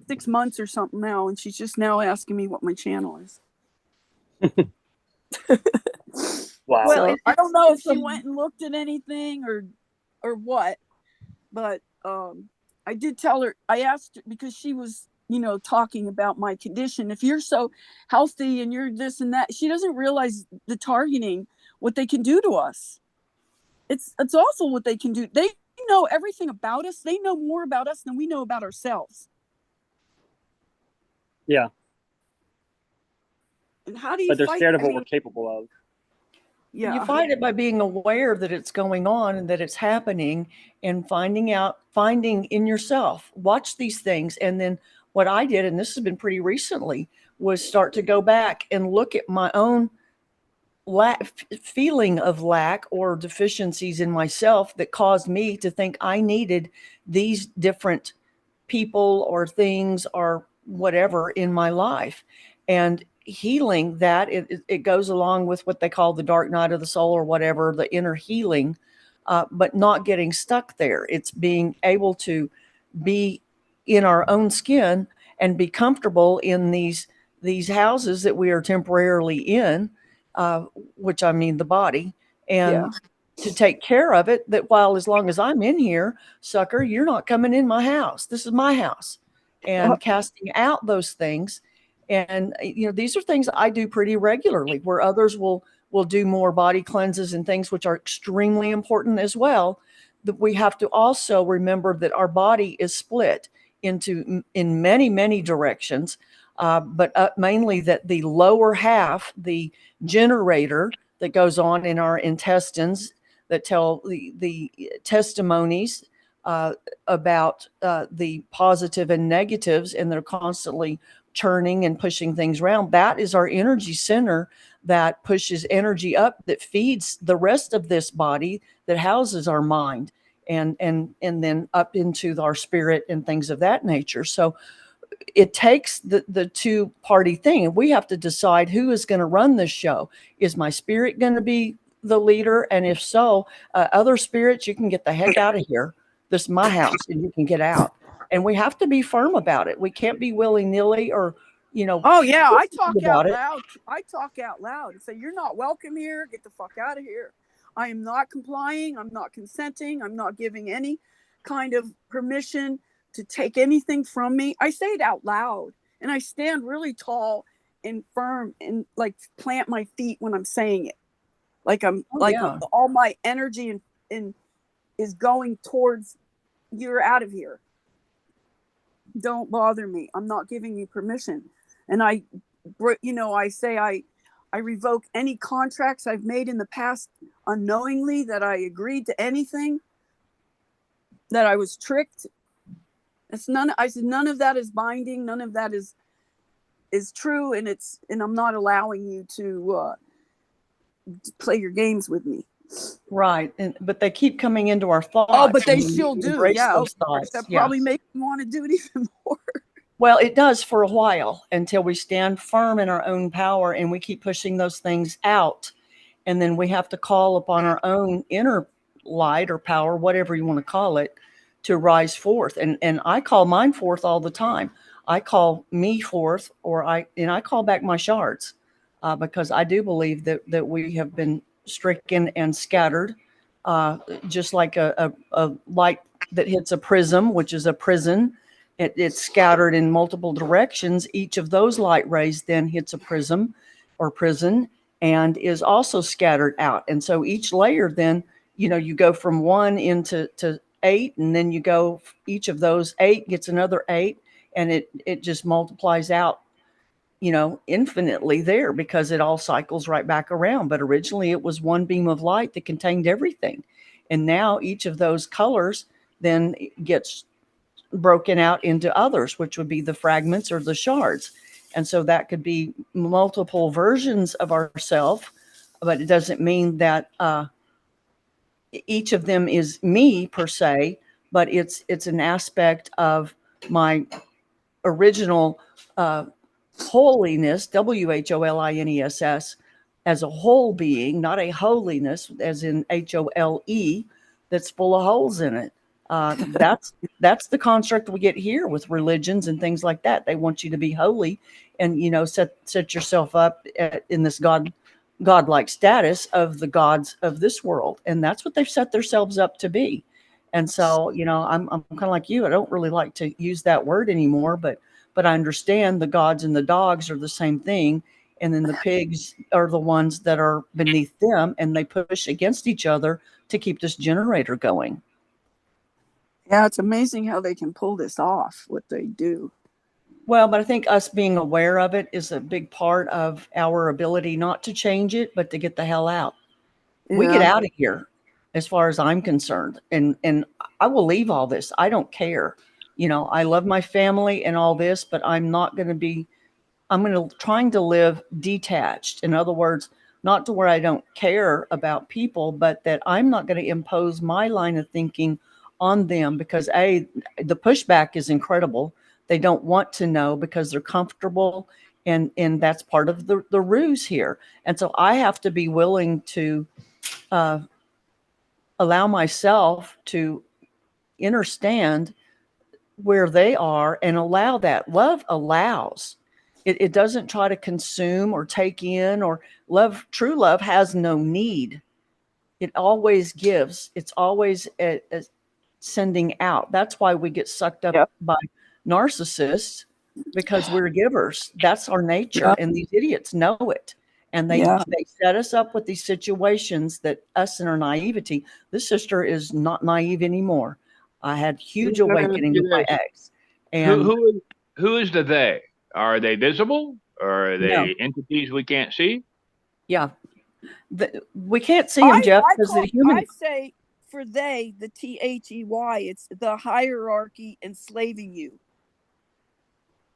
6 months or something now, and she's just now asking me what my channel is. Wow. Well, I don't know if she went and looked at anything or what, but I did tell her. I asked her because she was talking about my condition. If you're so healthy and you're this and that, she doesn't realize the targeting, what they can do to us. It's awful what they can do. They know everything about us. They know more about us than we know about ourselves. Yeah. And how do you But they're fight? scared of what we're capable of. Yeah. You fight it by being aware that it's going on and that it's happening, and finding in yourself. Watch these things. And then what I did, and this has been pretty recently, was start to go back and look at my own feeling of lack or deficiencies in myself that caused me to think I needed these different people or things or whatever in my life. And healing that, it goes along with what they call the dark night of the soul or whatever, the inner healing, but not getting stuck there. It's being able to be in our own skin and be comfortable in these houses that we are temporarily in, which I mean the body, and Yeah. to take care of it. That while as long as I'm in here, sucker, you're not coming in my house. This is my house, and casting out those things. And these are things I do pretty regularly, where others will do more body cleanses and things which are extremely important as well. That we have to also remember that our body is split in many directions, but mainly that the lower half, the generator that goes on in our intestines, that tell the testimonies about the positive and negatives, and they're constantly churning and pushing things around. That is our energy center that pushes energy up, that feeds the rest of this body, that houses our mind, and then up into our spirit and things of that nature. So it takes the two-party thing, and we have to decide who is going to run this show. Is my spirit going to be the leader? And if so, other spirits, you can get the heck out of here. This is my house, and you can get out. And we have to be firm about it. We can't be willy-nilly or Oh yeah, I talk about out it. loud. I talk out loud and say, "You're not welcome here. Get the fuck out of here." I am not complying. I'm not consenting. I'm not giving any kind of permission to take anything from me. I say it out loud, and I stand really tall and firm and like plant my feet when I'm saying it. Like I'm Yeah. all my energy and is going towards, you're out of here. Don't bother me. I'm not giving you permission. And I say I revoke any contracts I've made in the past unknowingly, that I agreed to anything, that I was tricked. I said none of that is binding. None of that is true, and I'm not allowing you to play your games with me. Right. But they keep coming into our thoughts. Oh, but they and we still do. embrace Yeah, those of course. thoughts. That Yeah. probably makes me want to do it even more. Well, it does for a while, until we stand firm in our own power and we keep pushing those things out. And then we have to call upon our own inner light or power, whatever you want to call it, to rise forth. And I call mine forth all the time. I call me forth, I call back my shards, because I do believe that we have been stricken and scattered, just like a light that hits a prism, which is a prison. It's scattered in multiple directions. Each of those light rays then hits a prism or prison and is also scattered out. And so each layer then, you go from 1 into 8, and then you go, each of those 8 gets another 8, and it just multiplies out, infinitely there, because it all cycles right back around. But originally it was one beam of light that contained everything. And now each of those colors then gets broken out into others, which would be the fragments or the shards. And so that could be multiple versions of ourselves, but it doesn't mean that each of them is me per se, but it's an aspect of my original holiness, WHOLINESS, as a whole being, not a holiness as in HOLE, that's full of holes in it. That's the construct we get here with religions and things like that. They want you to be holy and set yourself up in this godlike status of the gods of this world, and that's what they've set themselves up to be. And so I'm kind of like you. I don't really like to use that word anymore, but I understand the gods and the dogs are the same thing, and then the pigs are the ones that are beneath them, and they push against each other to keep this generator going. Yeah, it's amazing how they can pull this off, what they do. Well, but I think us being aware of it is a big part of our ability not to change it, but to get the hell out. We get out of here, as far as I'm concerned. And I will leave all this. I don't care. I love my family and all this, but I'm not going to be, trying to live detached. In other words, not to where I don't care about people, but that I'm not going to impose my line of thinking on them because the pushback is incredible. They don't want to know because they're comfortable, and that's part of the ruse here. And so I have to be willing to allow myself to understand where they are and allow that. Love allows. It doesn't try to consume or take in, or love. True love has no need. It always gives. It's always sending out. That's why we get sucked up Yep. by narcissists, because we're givers. That's our nature. Yep. And these idiots know it. And they set us up with these situations that us in our naivety. This sister is not naive anymore. I had huge awakening with my ex. And Who is the they? Are they visible? Or are No. they entities we can't see? yeah, we can't see them, Jeff, because the human. I say for they, the THEY, it's the hierarchy enslaving you.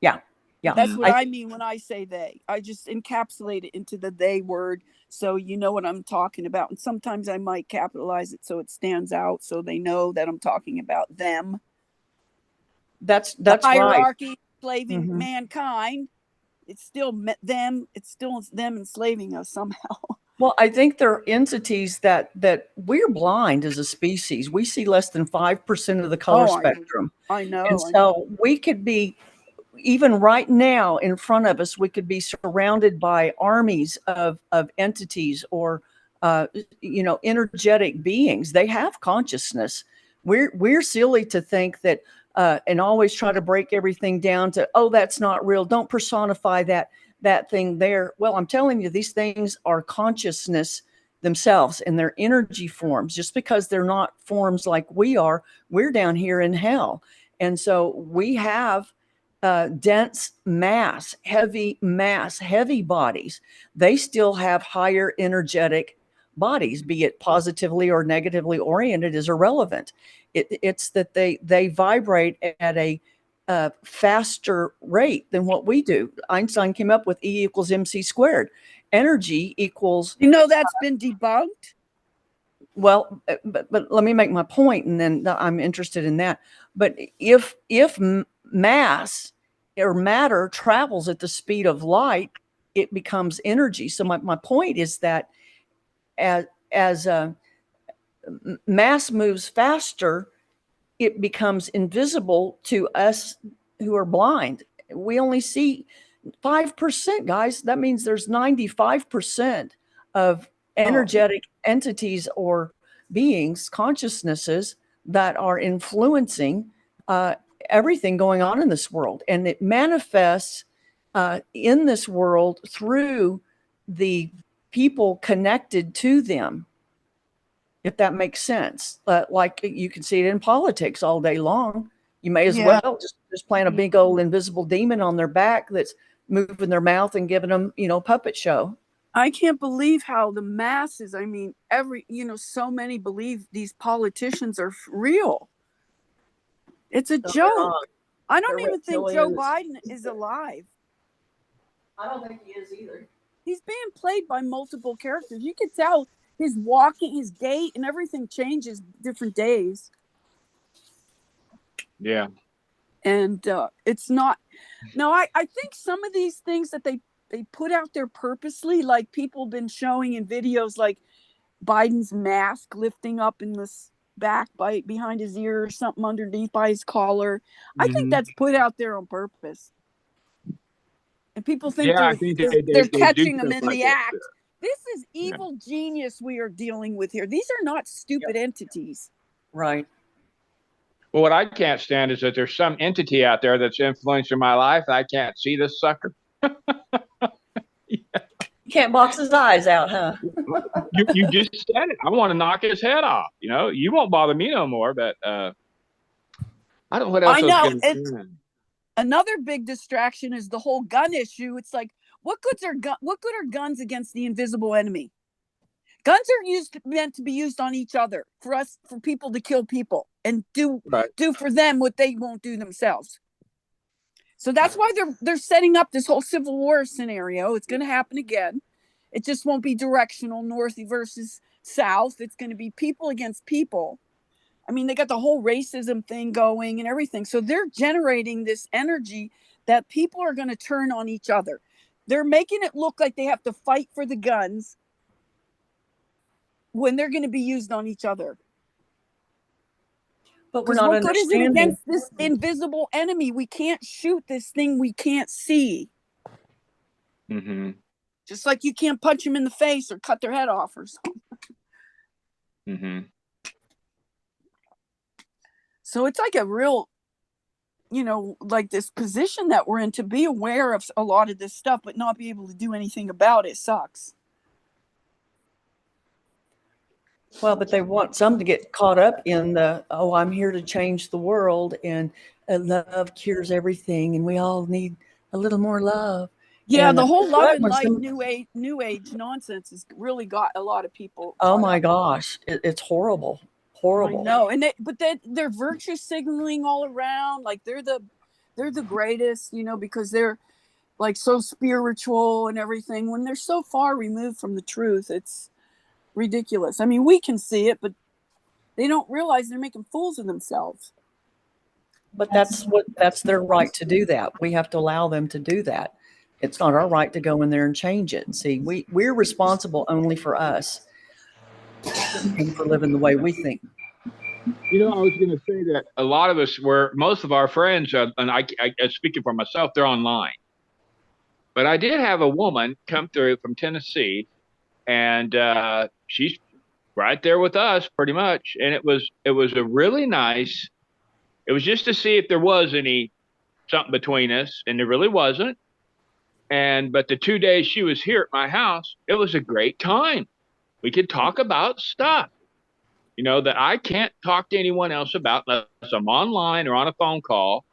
Yeah. That's what I mean when I say they. I just encapsulate it into the they word, so you know what I'm talking about. And sometimes I might capitalize it so it stands out, so they know that I'm talking about them. That's the right. Hierarchy enslaving Mhm. mankind. It's still them. It's still them enslaving us somehow. Well, I think there are entities that we're blind as a species. We see less than 5% of the color spectrum. I know. And so we could be, even right now in front of us, we could be surrounded by armies of entities or, energetic beings. They have consciousness. We're silly to think that, and always try to break everything down to, oh, that's not real. Don't personify that thing there. Well, I'm telling you, these things are consciousness themselves, and their energy forms. Just because they're not forms like we are, we're down here in hell. And so we have dense mass, heavy bodies. They still have higher energetic bodies. Be it positively or negatively oriented is irrelevant. It's that they vibrate at a faster rate than what we do. Einstein came up with E equals mc squared. Energy equals. That's been debunked. Well, but let me make my point, and then I'm interested in that. But if mass or matter travels at the speed of light, it becomes energy. So my point is that as mass moves faster, it becomes invisible to us who are blind. We only see 5%, guys. That means there's 95% of energetic entities or beings, consciousnesses that are influencing everything going on in this world. And it manifests in this world through the people connected to them, if that makes sense. Like you can see it in politics all day long. You may as well just plant a big old invisible demon on their back that's moving their mouth and giving them, puppet show. I can't believe how the masses, so many believe these politicians are real. It's a joke. I don't even think Joe Biden is alive. I don't think he is either. He's being played by multiple characters. You could tell his walking, his gait, and everything changes different days. Yeah. And it's not. No, I think some of these things that they put out there purposely, like people have been showing in videos, like Biden's mask lifting up in this back behind his ear or something underneath by his collar. I think that's put out there on purpose. And people think they're catching them in the act. This is evil genius we are dealing with here. These are not stupid entities. Right. Well, what I can't stand is that there's some entity out there that's influencing my life. I can't see this sucker. You can't box his eyes out, huh? you just said it. I want to knock his head off. You won't bother me no more. But I don't know what else. I know. Another big distraction is the whole gun issue. It's like, what good are guns against the invisible enemy? Guns are meant to be used on each other, for people to kill people and do for them what they won't do themselves. So that's why they're setting up this whole civil war scenario. It's going to happen again. It just won't be directional, north versus south. It's going to be people against people. I mean, they got the whole racism thing going and everything. So they're generating this energy that people are going to turn on each other. They're making it look like they have to fight for the guns when they're going to be used on each other. But we're Because not what good is it understanding. against this invisible enemy? We can't shoot this thing we can't see. Mm-hmm. Just like you can't punch them in the face or cut their head off or something. Mm-hmm. So it's like a real, like this position that we're in, to be aware of a lot of this stuff, but not be able to do anything about it sucks. Well, but they want some to get caught up in the, oh, I'm here to change the world, and love cures everything, and we all need a little more love. Yeah, And the whole love what and was light some- new age nonsense has really got a lot of people. Oh caught my up. gosh, it's horrible, I horrible. know, and they're virtue signaling all around, like they're the greatest, because they're like so spiritual and everything. When they're so far removed from the truth, it's ridiculous. I mean, we can see it, but they don't realize they're making fools of themselves. But that's their right to do that. We have to allow them to do that. It's not our right to go in there and change it. See, we're responsible only for us and for living the way we think. You know, I was going to say that a lot of us most of our friends, and I speaking for myself, they're online. But I did have a woman come through from Tennessee, and she's right there with us pretty much. And it was a really nice, it was just to see if there was something between us, and there really wasn't. But the 2 days she was here at my house, it was a great time. We could talk about stuff, that I can't talk to anyone else about unless I'm online or on a phone call.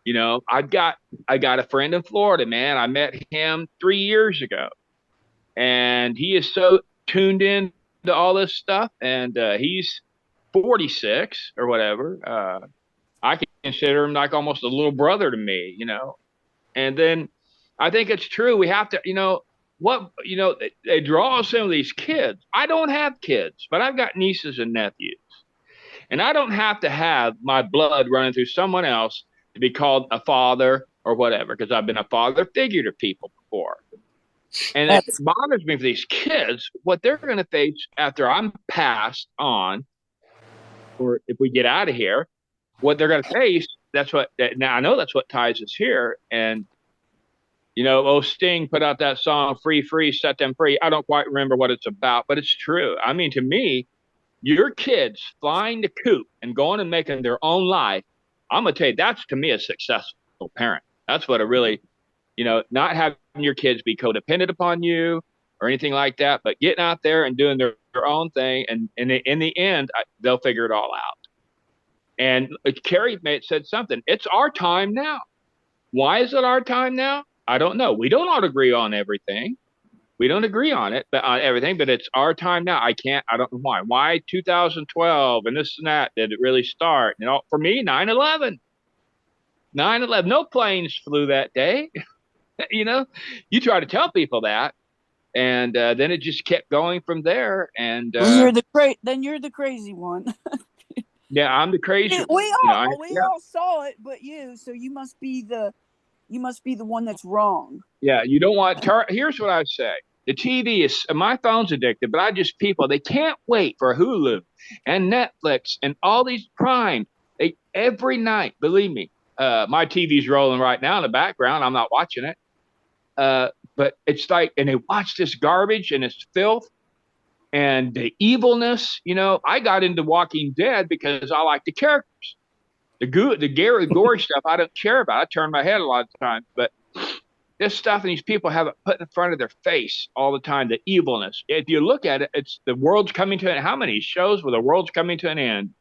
I got a friend in Florida, man. I met him 3 years ago, and he is so tuned in to all this stuff. And he's 46 or whatever. I consider him like almost a little brother to me, And then I think it's true. We have to, they draw some of these kids. I don't have kids, but I've got nieces and nephews. And I don't have to have my blood running through someone else to be called a father or whatever, because I've been a father figure to people before. And it bothers me for these kids, what they're going to face after I'm passed on, or if we get out of here, what they're going to face. Now I know that's what ties us here. And, Sting put out that song, Free, Free, Set Them Free. I don't quite remember what it's about, but it's true. I mean, to me, your kids flying the coop and going and making their own life, I'm going to tell you, that's to me a successful parent. That's what a really, not having your kids be codependent upon you or anything like that, but getting out there and doing their own thing. And in the end, they'll figure it all out. And Carrie said something. It's our time now. Why is it our time now? I don't know. We don't all agree on everything. We don't agree on it, but on everything, but it's our time now. I don't know why. Why 2012 and this and that did it really start? For me, 9/11. 9/11. No planes flew that day. You try to tell people that, and then it just kept going from there. And you're the crazy one. Yeah, I'm the crazy one. We all saw it, but you. So you must be the one that's wrong. Yeah, you don't want. Here's what I say: the TV is, my phone's addicted, but they can't wait for Hulu and Netflix and all these Prime. Every night, believe me, my TV's rolling right now in the background. I'm not watching it, but it's like, and they watch this garbage and it's filth. And the evilness, I got into Walking Dead because I like the characters. The gory stuff I don't care about. I turn my head a lot of times. But this stuff and these people have it put in front of their face all the time, the evilness. If you look at it, it's the world's coming to an end. How many shows where the world's coming to an end?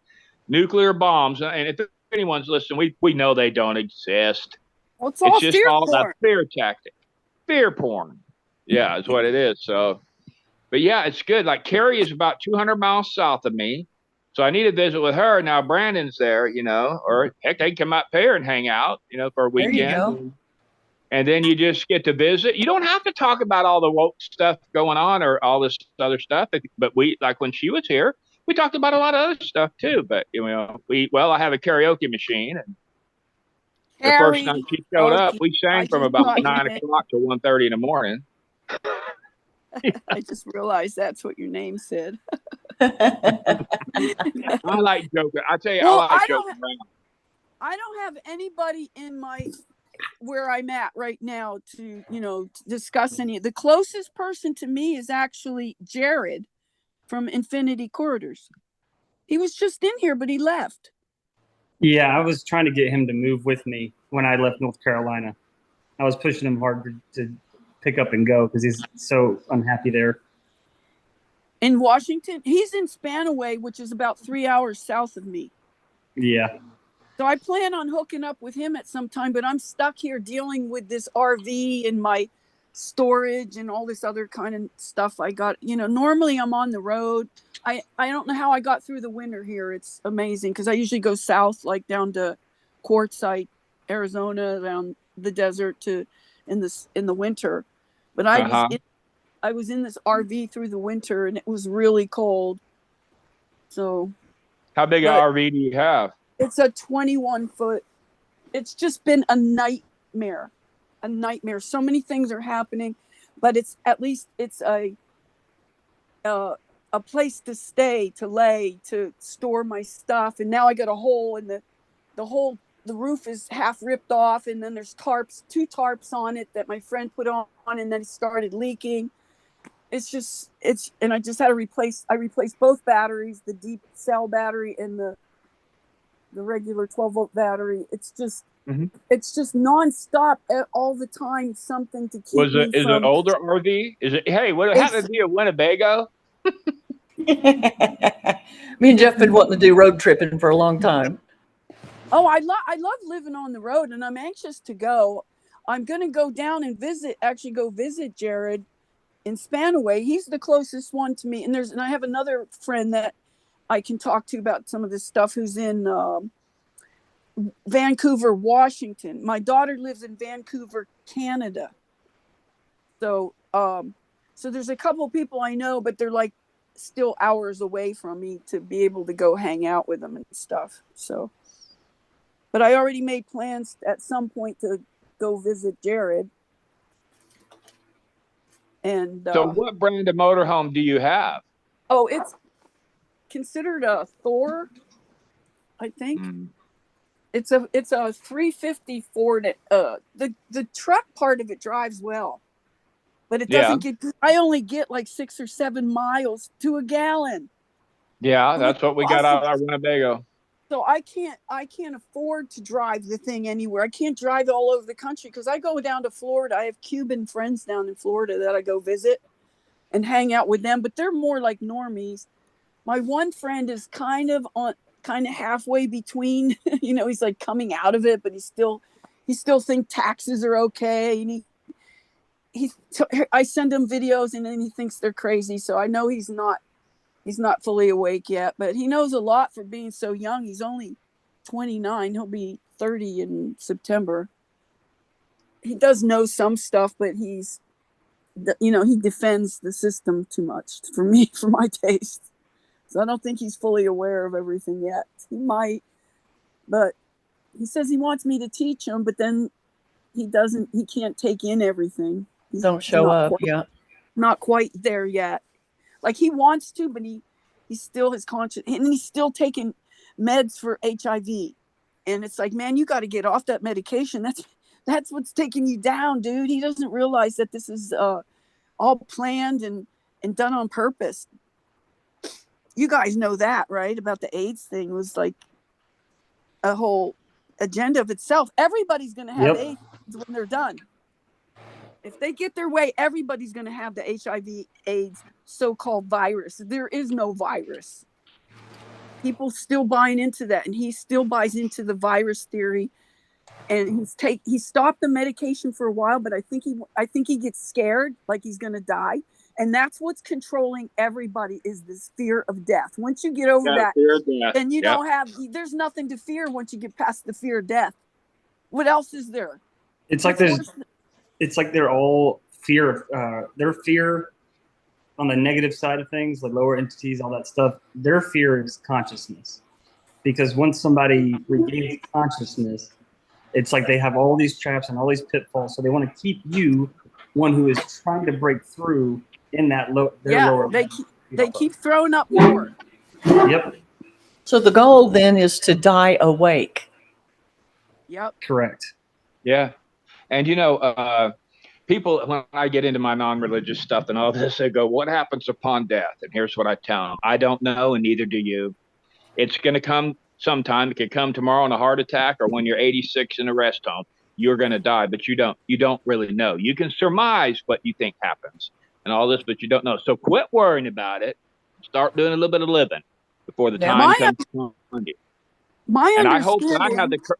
Nuclear bombs. And if anyone's listening, we know they don't exist. Well, it's just all that fear tactic. Fear porn. Yeah, is what it is. So. But yeah, it's good. Like Carrie is about 200 miles south of me. So I need to visit with her. Now Brandon's there, or heck, they can come out there and hang out, for a weekend. There you go. and then you just get to visit. You don't have to talk about all the woke stuff going on or all this other stuff. But we, like when she was here, we talked about a lot of other stuff too. But I have a karaoke machine, and the first night she showed up, we sang from about 9 o'clock to 1:30 in the morning. I just realized that's what your name said. I like joking. I tell you, Well, I like joking around. I don't have anybody in where I'm at right now to, discuss any. The closest person to me is actually Jared from Infinity Corridors. He was just in here, but he left. Yeah, I was trying to get him to move with me when I left North Carolina. I was pushing him hard to pick up and go because he's so unhappy there. In Washington, he's in Spanaway, which is about 3 hours south of me. Yeah. So I plan on hooking up with him at some time, but I'm stuck here dealing with this RV and my storage and all this other kind of stuff I got. Normally I'm on the road. I don't know how I got through the winter here. It's amazing because I usually go south, like down to Quartzsite, Arizona, around the desert in the winter. But I was in this RV through the winter and it was really cold. So how big an RV do you have? It's a 21-foot. It's just been a nightmare. So many things are happening, but it's a place to stay, to lay, to store my stuff. And now I got a hole in the roof is half ripped off, and then there's two tarps on it that my friend put on, and then it started leaking. And I just had to I replaced both batteries, the deep cell battery and the regular 12-volt battery. It's just nonstop all the time, something to keep Is it an older RV? Is it, hey, what happened to be a Winnebago? Me and Jeff been wanting to do road tripping for a long time. Oh, I love living on the road, and I'm anxious to go. I'm going to go down and visit Jared in Spanaway. He's the closest one to me. And I have another friend that I can talk to about some of this stuff who's in Vancouver, Washington. My daughter lives in Vancouver, Canada. So there's a couple people I know, but they're like still hours away from me to be able to go hang out with them and stuff. So, but I already made plans at some point to go visit Jared. And so what brand of motorhome do you have? Oh, it's considered a Thor, I think. It's a 350 Ford. The truck part of it drives well, but it doesn't I only get like 6 or 7 miles to a gallon. Yeah, that's what we got out of our Winnebago. So I can't afford to drive the thing anywhere. I can't drive all over the country because I go down to Florida. I have Cuban friends down in Florida that I go visit and hang out with them, but they're more like normies. My one friend is kind of halfway between, he's like coming out of it, but he still thinks taxes are okay. And I send him videos and then he thinks they're crazy. So I know he's not fully awake yet, but he knows a lot for being so young. He's only 29. He'll be 30 in September. He does know some stuff, but he defends the system too much for my taste. So I don't think he's fully aware of everything yet. He might, but he says he wants me to teach him, but then he can't take in everything. Don't show up. Not quite there yet. Like he wants to, but he still has conscience, and he's still taking meds for HIV. And it's like, man, you got to get off that medication. That's what's taking you down, dude. He doesn't realize that this is all planned and done on purpose. You guys know that, right? About the AIDS thing was like a whole agenda of itself. Everybody's going to have AIDS when they're done. If they get their way, everybody's going to have the HIV AIDS so-called virus. There is no virus. People still buying into that, and he still buys into the virus theory. And he stopped the medication for a while, but I think he gets scared, like he's going to die. And that's what's controlling everybody is this fear of death. Once you get over that, then you don't there's nothing to fear once you get past the fear of death. What else is there? It's like there's it's like they're all fear of their fear on the negative side of things, like lower entities, all that stuff. Their fear is consciousness, because once somebody regains consciousness, it's like they have all these traps and all these pitfalls. So they want to keep you, one who is trying to break through, in that lower. They keep throwing up more. Yep, So the goal then is to die awake. Yep. correct. Yeah. And people, when I get into my non-religious stuff and all this, they go, "What happens upon death?" And here's what I tell them: I don't know, and neither do you. It's going to come sometime. It could come tomorrow in a heart attack, or when you're 86 in a rest home. You're going to die, but you don't really know. You can surmise what you think happens and all this, but you don't know. So quit worrying about it. Start doing a little bit of living before the time comes on you. My And I hope that I understanding. have the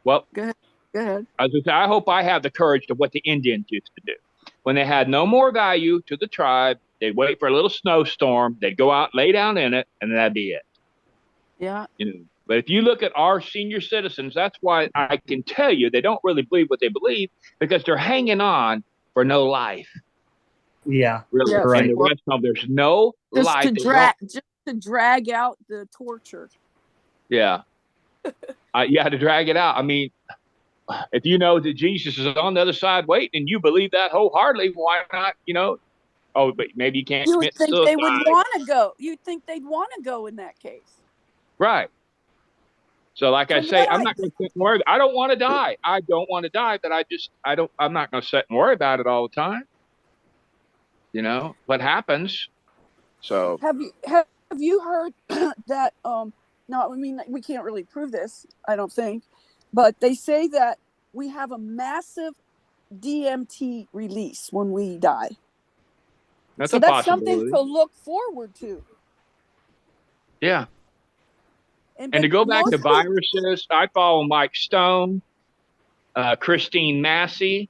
well. Go ahead. I was going to say, I hope I have the courage to what the Indians used to do. When they had no more value to the tribe, they'd wait for a little snowstorm. They'd go out, lay down in it, and that'd be it. Yeah. But if you look at our senior citizens, that's why I can tell you they don't really believe what they believe, because they're hanging on for no life. Yeah, Really, Yeah, right. in the rest home, there's no life. Just to drag out the torture. Yeah. You had to drag it out. I mean, if you know that Jesus is on the other side waiting and you believe that wholeheartedly, why not, oh, but maybe you can't You would commit think suicide. they would want to go. You'd think they'd want to go in that case. Right. So like I From say, what I'm I- not going to sit and worry. I don't want to die. I don't want to die, but I'm not going to sit and worry about it all the time. What happens. So Have you heard that no, I mean we can't really prove this, I don't think, but they say that we have a massive DMT release when we die. that's So a that's possibility. something to look forward to. Yeah. And but to go back to mostly- viruses, I follow Mike Stone, Christine Massey,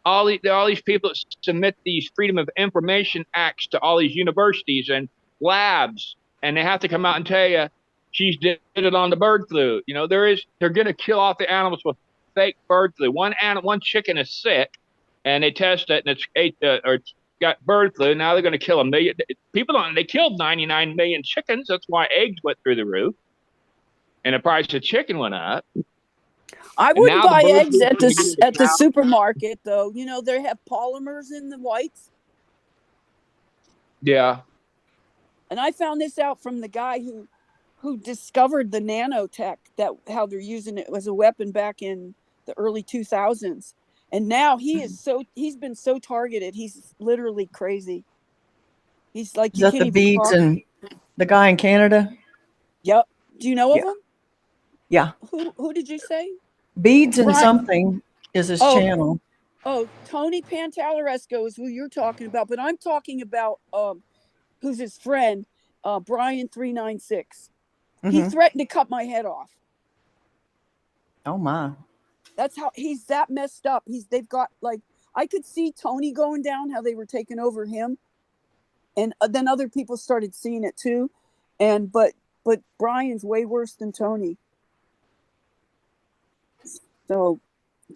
all these people that submit these Freedom of Information Acts to all these universities and labs, and they have to come out and tell you she's did it on the bird flu. They're going to kill off the animals with fake bird flu. One chicken is sick, and they test it, and it's got bird flu. Now they're going to kill a million people. They killed 99 million chickens. That's why eggs went through the roof, and the price of chicken went up. I wouldn't buy eggs at the the supermarket, though. They have polymers in the whites. Yeah. And I found this out from the guy who discovered the nanotech, how they're using it as a weapon back in the early 2000s. And now he's been so targeted. He's literally crazy. He's like, Is that the Beads and the guy in Canada? Yep. Do you know of him? Yeah. Who did you say? Beads and something is his channel. Oh, Tony Pantalaresco is who you're talking about, but I'm talking about who's his friend, Brian 396. Mm-hmm. He threatened to cut my head off. Oh my. That's how he's that messed up. They've got I could see Tony going down, how they were taking over him, and then other people started seeing it too, but Brian's way worse than Tony. So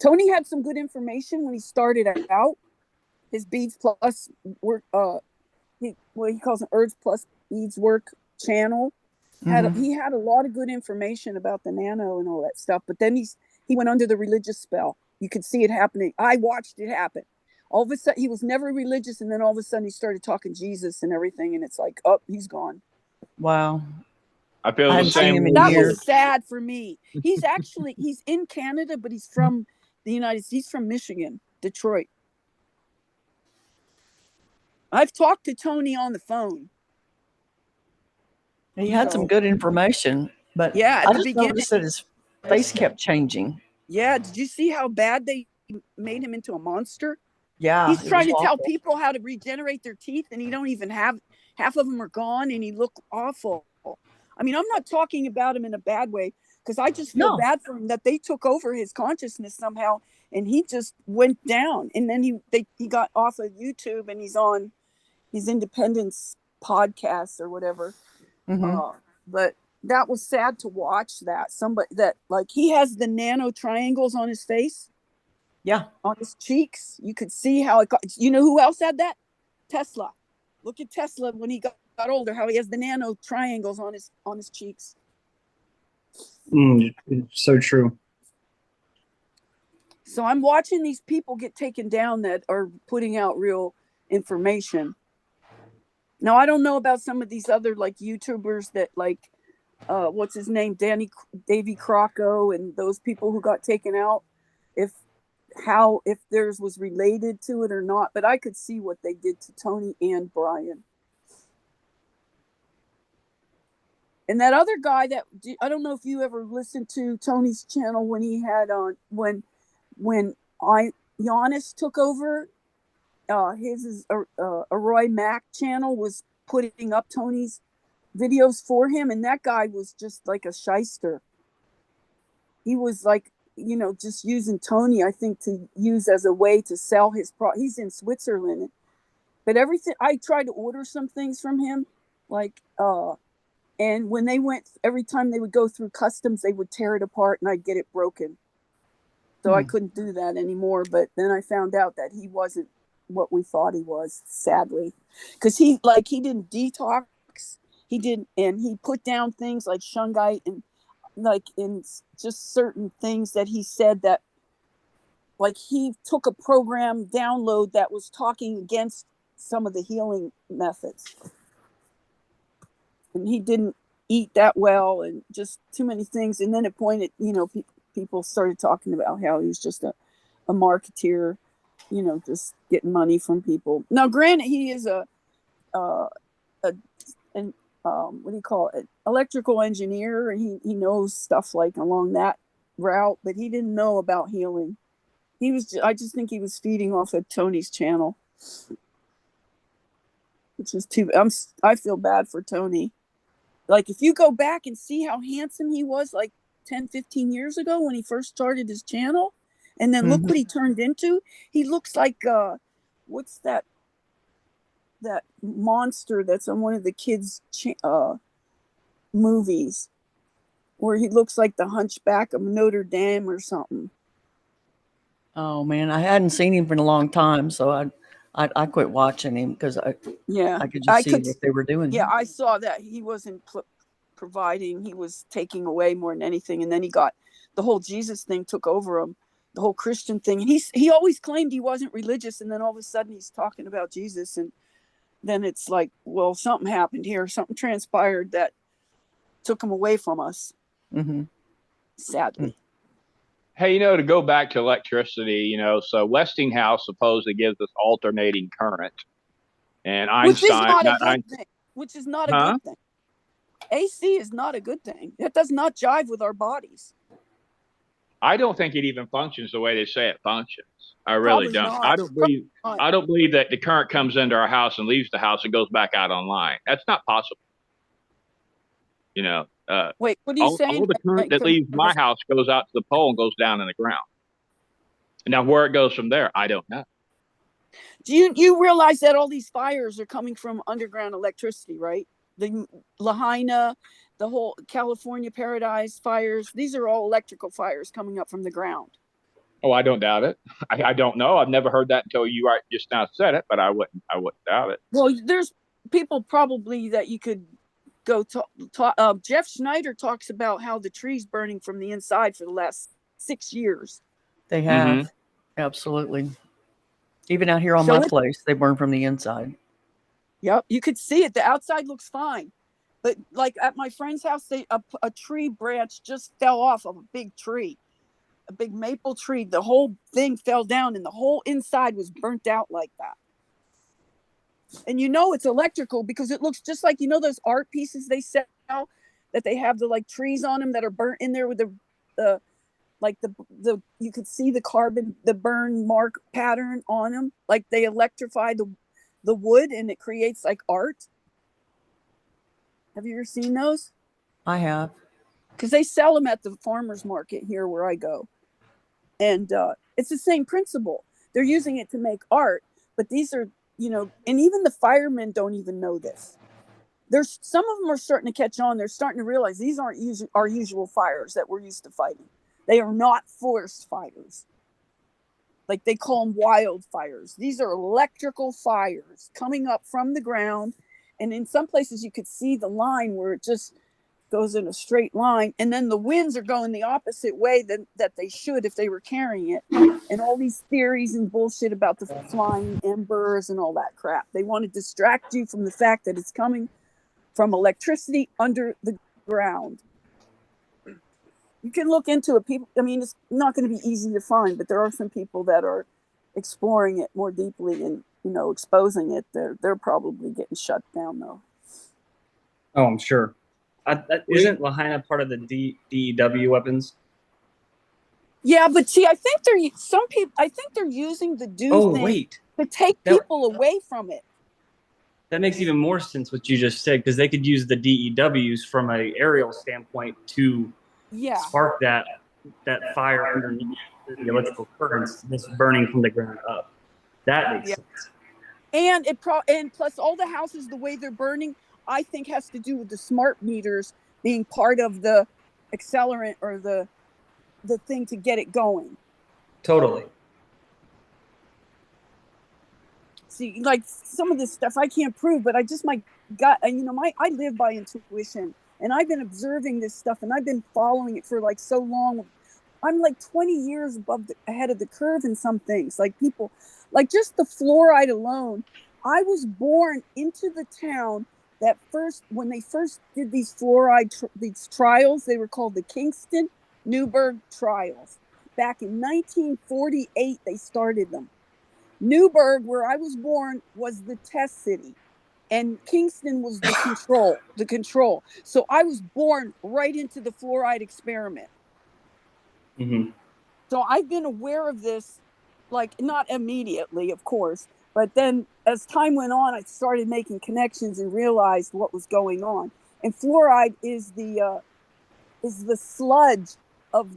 Tony had some good information when he started out. His Beads Plus work, what he calls an Herbs Plus Beads work channel. He had a lot of good information about the nano and all that stuff, but then he went under the religious spell. You could see it happening. I watched it happen. All of a sudden, he was never religious, and then all of a sudden he started talking Jesus and everything, and it's like, oh, he's gone. Wow. I feel the same way. That was sad for me. He's in Canada, but he's from the United States. He's from Michigan, Detroit. I've talked to Tony on the phone. He had some good information, but yeah, I just noticed that his face kept changing. Yeah, did you see how bad they made him into a monster? Yeah. He's trying to tell people how to regenerate their teeth, and he don't even have half of them are gone, and he look awful. I mean, I'm not talking about him in a bad way, because I just feel bad for him that they took over his consciousness somehow, and he just went down. And then he got off of YouTube, and he's on his Independence podcast or whatever. Mm-hmm. But that was sad to watch that somebody that he has the nano triangles on his face. Yeah. on his cheeks. You could see how it got. You know who else had that? Tesla. Look at Tesla when he got older, how he has the nano triangles on his cheeks. It's so true. So I'm watching these people get taken down that are putting out real information. Now I don't know about some of these other like YouTubers that like what's his name, Davy Crocco, and those people who got taken out, if theirs was related to it or not, but I could see what they did to Tony and Brian. And that other guy that I don't know if you ever listened to Tony's channel when he had on when Giannis took over. His is a Roy Mack channel was putting up Tony's videos for him, and that guy was just like a shyster. He was like, just using Tony, I think, to use as a way to sell his product. He's in Switzerland, but everything, I tried to order some things from him, like and when they went, every time they would go through customs, they would tear it apart and I'd get it broken. So I couldn't do that anymore. But then I found out that he wasn't what we thought he was, sadly, because he didn't detox. He didn't, and he put down things like shungite and like in just certain things that he said that, like, he took a program download that was talking against some of the healing methods. And he didn't eat that well and just too many things. And then it pointed, people started talking about how he was just a marketeer, just getting money from people. Now, granted, he is what do you call it? Electrical engineer, and he knows stuff like along that route, but he didn't know about healing. I just think he was feeding off of Tony's channel, which is I feel bad for Tony. Like, if you go back and see how handsome he was like 10, 15 years ago when he first started his channel, and then look what he turned into. He looks like, what's that monster that's on one of the kids' movies, where he looks like the Hunchback of Notre Dame or something. Oh man, I hadn't seen him for a long time, so I quit watching him because I could just see what they were doing. Yeah, I saw that he wasn't providing; he was taking away more than anything. And then he got the whole Jesus thing took over him, the whole Christian thing. And he always claimed he wasn't religious, and then all of a sudden he's talking about Jesus, and then it's like, well, something happened here, something transpired that took him away from us. Sadly. Hey, to go back to electricity, so Westinghouse supposedly gives us alternating current, and Einstein, which is not a good thing. AC is not a good thing. That does not jive with our bodies. I don't think it even functions the way they say it functions. I really don't. Not. I don't believe that the current comes into our house and leaves the house and goes back out online. That's not possible. Wait, what are you saying? All the current that leaves my house goes out to the pole and goes down in the ground. Now, where it goes from there, I don't know. Do you realize that all these fires are coming from underground electricity, right? The Lahaina, the whole California Paradise fires, these are all electrical fires coming up from the ground. Oh, I don't doubt it. I don't know. I've never heard that until you just now said it, but I wouldn't doubt it. Well, there's people probably that you could go talk. Jeff Schneider talks about how the tree's burning from the inside for the last 6 years. They have. Absolutely. Even out here on my place, they burn from the inside. Yep. You could see it. The outside looks fine. But like at my friend's house, a tree branch just fell off of a big tree, a big maple tree. The whole thing fell down and the whole inside was burnt out like that. And it's electrical because it looks just like, those art pieces they sell that they have the like trees on them that are burnt in there with the you could see the burn mark pattern on them. Like they electrify the wood and it creates like art. Have you ever seen those? I have. Because they sell them at the farmer's market here where I go. And it's the same principle. They're using it to make art, but these are, and even the firemen don't even know this. There's some of them are starting to catch on. They're starting to realize these aren't our usual fires that we're used to fighting. They are not forest fires. like they call them wildfires. These are electrical fires coming up from the ground. And in some places you could see the line where it just goes in a straight line. And then the winds are going the opposite way that they should if they were carrying it. And all these theories and bullshit about the flying embers and all that crap. They want to distract you from the fact that it's coming from electricity under the ground. You can look into it. People, I mean, it's not going to be easy to find, but there are some people that are exploring it more deeply and, you know, exposing it. They're probably getting shut down though. Oh, I'm sure. Isn't Lahaina part of the DEW weapons? Yeah, but see, I think they're using the thing to take people away from it. That makes even more sense what you just said, because they could use the DEWs from a aerial standpoint to spark that fire underneath the electrical currents that's burning from the ground up. That makes sense. And and plus all the houses, the way they're burning, I think has to do with the smart meters being part of the accelerant or the thing to get it going. Totally. See, like some of this stuff I can't prove, but I just my gut, you know, I live by intuition, and I've been observing this stuff, and I've been following it for like so long. I'm like 20 years ahead of the curve in some things. Like people, like just the fluoride alone. I was born into the town that when they first did these fluoride these trials. They were called the Kingston Newburgh trials. Back in 1948, they started them. Newburgh, where I was born, was the test city, and Kingston was the control. So I was born right into the fluoride experiment. Mm-hmm. So I've been aware of this, like not immediately, of course, but then as time went on, I started making connections and realized what was going on. And fluoride is the sludge of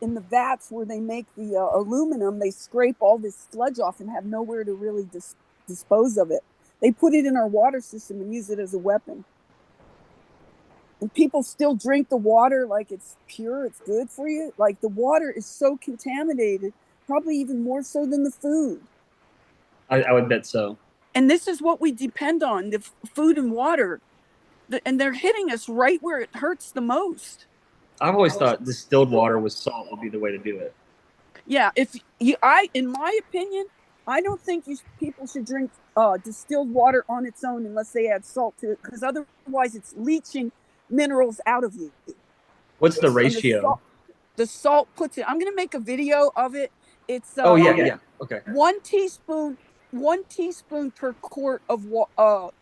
in the vats where they make the aluminum. They scrape all this sludge off and have nowhere to really dispose of it. They put it in our water system and use it as a weapon. And people still drink the water like it's pure, it's good for you. Like the water is so contaminated, probably even more so than the food. I would bet so. And this is what we depend on, the food and water. And they're hitting us right where it hurts the most. I've always thought distilled water with salt would be the way to do it. Yeah, in my opinion, I don't think people should drink distilled water on its own unless they add salt to it, because otherwise it's leaching minerals out of you. What's the ratio? The salt puts it. I'm going to make a video of it. It's yeah. Okay. 1 teaspoon per quart of water.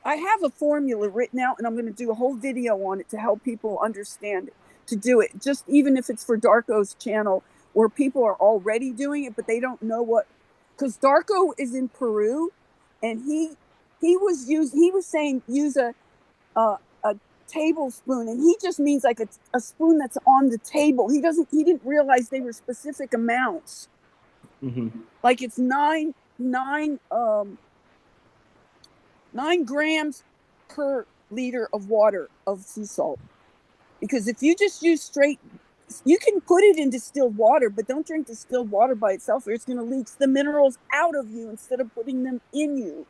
I have a formula written out, and I'm going to do a whole video on it to help people understand it, to do it. Just even if it's for Darko's channel, where people are already doing it, but they don't know what. Because Darko is in Peru, and he was saying use a tablespoon, and he just means like a spoon that's on the table. He didn't realize they were specific amounts. Mm-hmm. Like it's 9 grams per liter of water of sea salt. Because if you just use straight, you can put it in distilled water, but don't drink distilled water by itself, or it's going to leach the minerals out of you instead of putting them in you.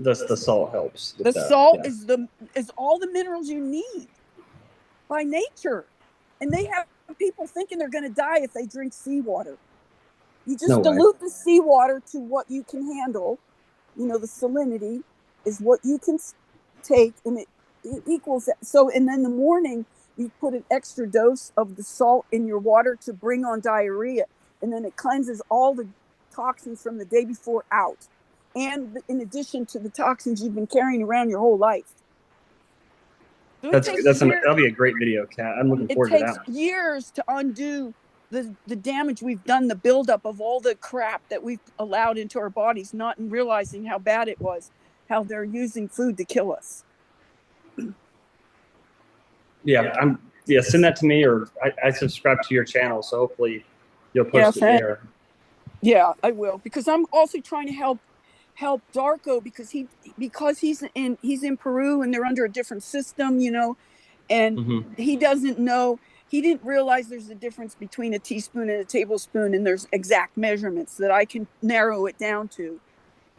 The salt helps. The salt is all the minerals you need by nature. And they have people thinking they're going to die if they drink seawater. You just dilute the seawater to what you can handle. You know, the salinity is what you can take, and it equals that. So, and then in the morning, you put an extra dose of the salt in your water to bring on diarrhea, and then it cleanses all the toxins from the day before out, and in addition to the toxins you've been carrying around your whole life. So that'll be a great video, Kat. I'm looking forward to that. It takes years to undo the damage we've done, the buildup of all the crap that we've allowed into our bodies, not realizing how bad it was, how they're using food to kill us. Send that to me, or I subscribe to your channel, so hopefully you'll post it there. Yeah, I will, because I'm also trying to help Darko, because he's in Peru and they're under a different system, you know, and he doesn't know. he didn't realize there's a difference between a teaspoon and a tablespoon, and there's exact measurements that I can narrow it down to,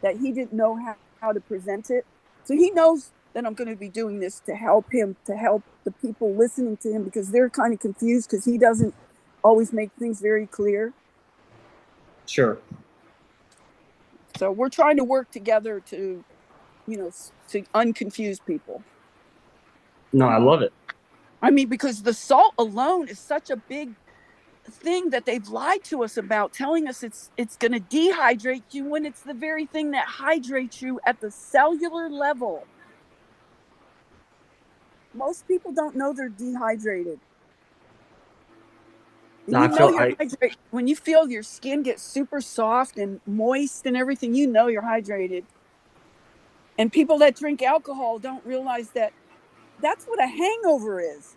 that he didn't know how to present it. So he knows that I'm going to be doing this to help him, to help the people listening to him, because they're kind of confused because he doesn't always make things very clear. Sure. So we're trying to work together to, to unconfuse people. No, I love it. I mean, because the salt alone is such a big thing that they've lied to us about, telling us it's going to dehydrate you when it's the very thing that hydrates you at the cellular level. Most people don't know they're dehydrated. No, You know you're hydrated when you feel your skin get super soft and moist and everything. You know you're hydrated. And people that drink alcohol don't realize that that's what a hangover is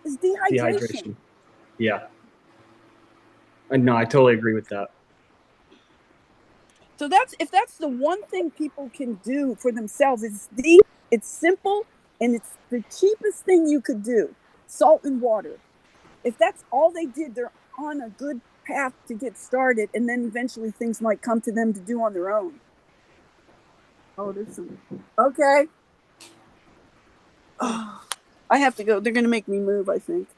dehydration. Yeah. No, I totally agree with that. So if that's the one thing people can do for themselves, it's simple and it's the cheapest thing you could do. Salt and water. If that's all they did, they're on a good path to get started, and then eventually things might come to them to do on their own. Oh, there's some. Okay. Oh, I have to go. They're going to make me move, I think.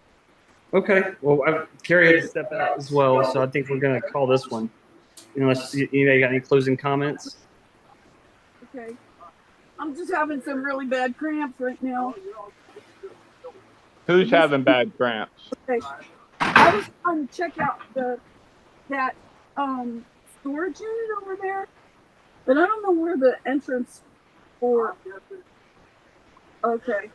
Okay. Well, Carrie had to step out as well, so I think we're going to call this one. Unless you got any closing comments? Okay. I'm just having some really bad cramps right now. Who's having bad cramps? Okay. I was trying to check out that storage unit over there, but I don't know where the entrance for. Okay.